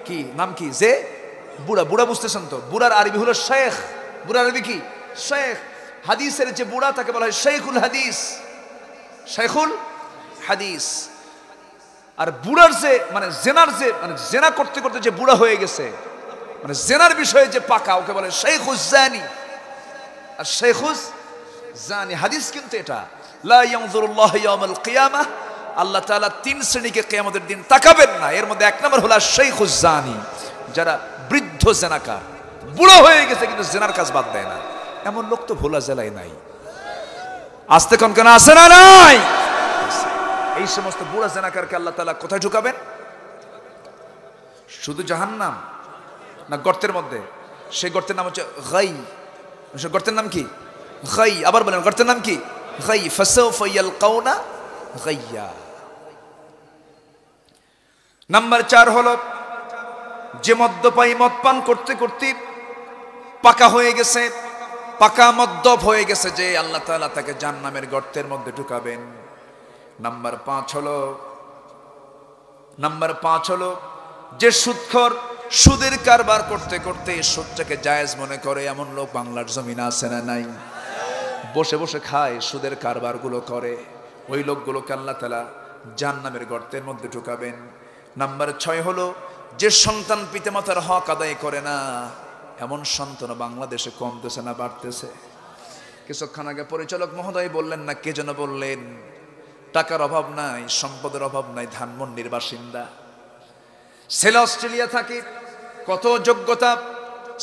কি নাম কি, যে বুড়া, বুড়া বুঝতেছেন তো? বুড়ার আরবি হলো শেখ। বুড়ার আরবি কি? শেখ। হাদিসের যে বুড়া তাকে বলা হয় শেখুল হাদিস, শেখুল হাদিস। আর বুড়ার যে মানে জেনার যে মানে জেনা করতে করতে যে বুড়া হয়ে গেছে, মানে জেনার বিষয়ে যে পাকা, ওকে বলে শেখুজ জানি। আর শেখুজ জানি হাদিস কিন্তু এটা, লা ইয়ানজুরুল্লাহু ইয়াওমাল কিয়ামাহ, আল্লাহ তাআলা 3 শ্রেণীকে কিয়ামতের দিন তাকাবেন না। এর মধ্যে 1 নম্বর হলো শেখুজ জানি, যারা বৃদ্ধ জেনাকার, বুড়ো হয়ে গেছে কিন্তু জেনার কাজ বাদ দেয় না। এমন লোক তো ভোলা জেলায় নাই। আস্তে কোন কেন আছে না নাই? এই সমস্ত বুড়া জেনাকারকে আল্লাহ তাআলা কোথায় ঢুকাবেন? শুধু জাহান্নাম না গর্তের মধ্যে? সেই গর্তের নাম হচ্ছে গাই। সেই গর্তের নাম কি? গাই। আবার বলেন, গর্তের নাম কি? গাই। ফাসাউফা ইয়ালকাউনা গাইয়া। নাম্বার 4 হলো যে মদ্যপায়ী, মদ পান করতে করতে পাকা হয়ে গেছে, পাকা মদ্যপ হয়ে গেছে, যে আল্লাহ তাআলা তাকে জাহান্নামের গর্তের মধ্যে ঢুকাবেন। নাম্বার 5 হলো যে সুদখোর, সুদের কারবার করতে করতে সুদটাকে জায়েজ মনে করে, এমন লোক বাংলার জমিনে আছে না নাই? বসে বসে খায়, সুদের কারবারগুলো করে, ওই লোকগুলোকে আল্লাহ তাআলা জাহান্নামের গর্তের মধ্যে ঢুকাবেন। নাম্বার 6 হলো যে সন্তান পিতামাতার হক আদায় করে না, এমন সন্তান বাংলাদেশে কমতেছে না বাড়তেছে? কিছুক্ষণ আগে পরিচালক মহোদয় বললেন না, কে যেন বললেন, টাকার অভাব নাই, সম্পদের অভাব নাই, ধানমন্ডির বাসিন্দা, ছেলে অস্ট্রেলিয়া থাকে, কত যোগ্যতা,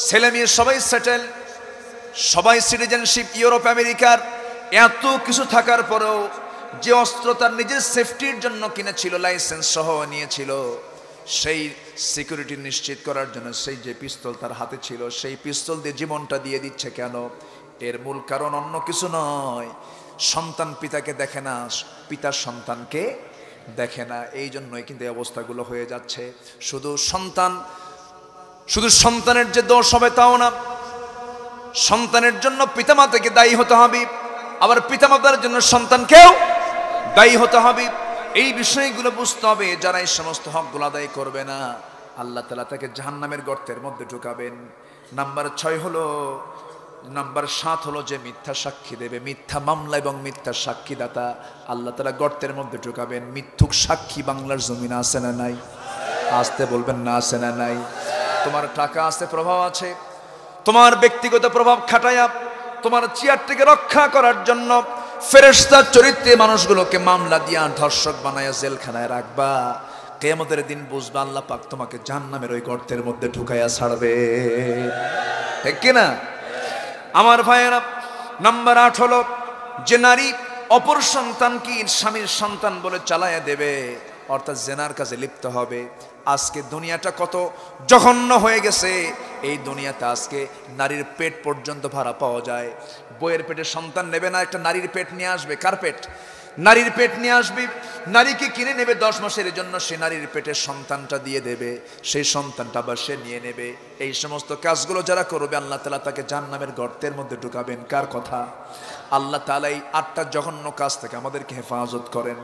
ছেলে মেয়ে সবাই সেটেল, সবাই সিটিজেনশিপ ইউরোপ আমেরিকার, এত কিছু থাকার পরেও যে অস্ত্র তার নিজের সেফটির জন্য কিনেছিল, লাইসেন্স সহ নিয়েছিল, সেই সিকিউরিটি নিশ্চিত করার জন্য সেই যে পিস্তল তার হাতে ছিল, সেই পিস্তল দিয়ে জীবনটা দিয়ে দিচ্ছে কেন? এর মূল কারণ অন্য কিছু নয়, সন্তান পিতাকে দেখে না, পিতা সন্তানকে দেখে না। এই জন্যই কিন্তু এই অবস্থাগুলো হয়ে যাচ্ছে। শুধু সন্তানের যে দোষ হবে তাও না, সন্তানের জন্য পিতামাতাকে দায়ী হতে হবে, আবার পিতামাতার জন্য সন্তানকেও দায়ী হতে হবে। এই বিষয়গুলো বুঝতে হবে। যারা এই সমস্ত হকগুলো আদায় করবে না, আল্লাহ তাআলা তাকে জাহান্নামের গর্তের মধ্যে ঢুকাবেন। নাম্বার 7 হলো যে মিথ্যা সাক্ষী দেবে, মিথ্যা মামলা এবং মিথ্যা সাক্ষীদাতা, আল্লাহ তাআলা গর্তের মধ্যে ঢুকাবেন। মিথ্যুক সাক্ষী বাংলার জমিনে আছে না নাই? আসতে বলবেন না, আছে না নাই? তোমার টাকা আছে, প্রভাব আছে, তোমার ব্যক্তিগত প্রভাব খাটায়া তোমার চেয়ারটিকে রক্ষা করার জন্য ফেরেশতা চরিত্রে মানুষগুলোকে মামলা দিয়া ধর্ষক বানায়া জেলখানায় রাখবা। কিয়ামতের দিন বুঝবা আল্লাহ পাক তোমাকে জাহান্নামের ওই গর্তের মধ্যে ঢুকাইয়া ছাড়বে। ঠিক কিনা আমার ভাইয়েরা? নাম্বার 8 হলো যে নারী অপর সন্তানকে স্বামীর সন্তান বলে চালায়া দেবে, অর্থাৎ জেনার কাজে লিপ্ত হবে। আজকে দুনিয়াটা কত জঘন্য হয়ে গেছে। এই দুনিয়াতে আজকে নারীর পেট পর্যন্ত ভাড়া পাওয়া যায়। বইয়ের পেটে সন্তান নেবে না, একটা নারীর পেট নিয়ে আসবে। কার পেট? নারীর পেট নিয়ে আসবে। নারীকে কিনে নেবে 10 মাসের জন্য, সে নারীর পেটের সন্তানটা দিয়ে দেবে, সেই সন্তানটা আবার সে নিয়ে নেবে। এই সমস্ত কাজগুলো যারা করবে আল্লাহ তাআলা তাকে জাহান্নামের গর্তের মধ্যে ঢুকাবেন। কার কথা? আল্লাহ তাআলা এই 8টা জঘন্য কাজ থেকে আমাদেরকে হেফাজত করেন।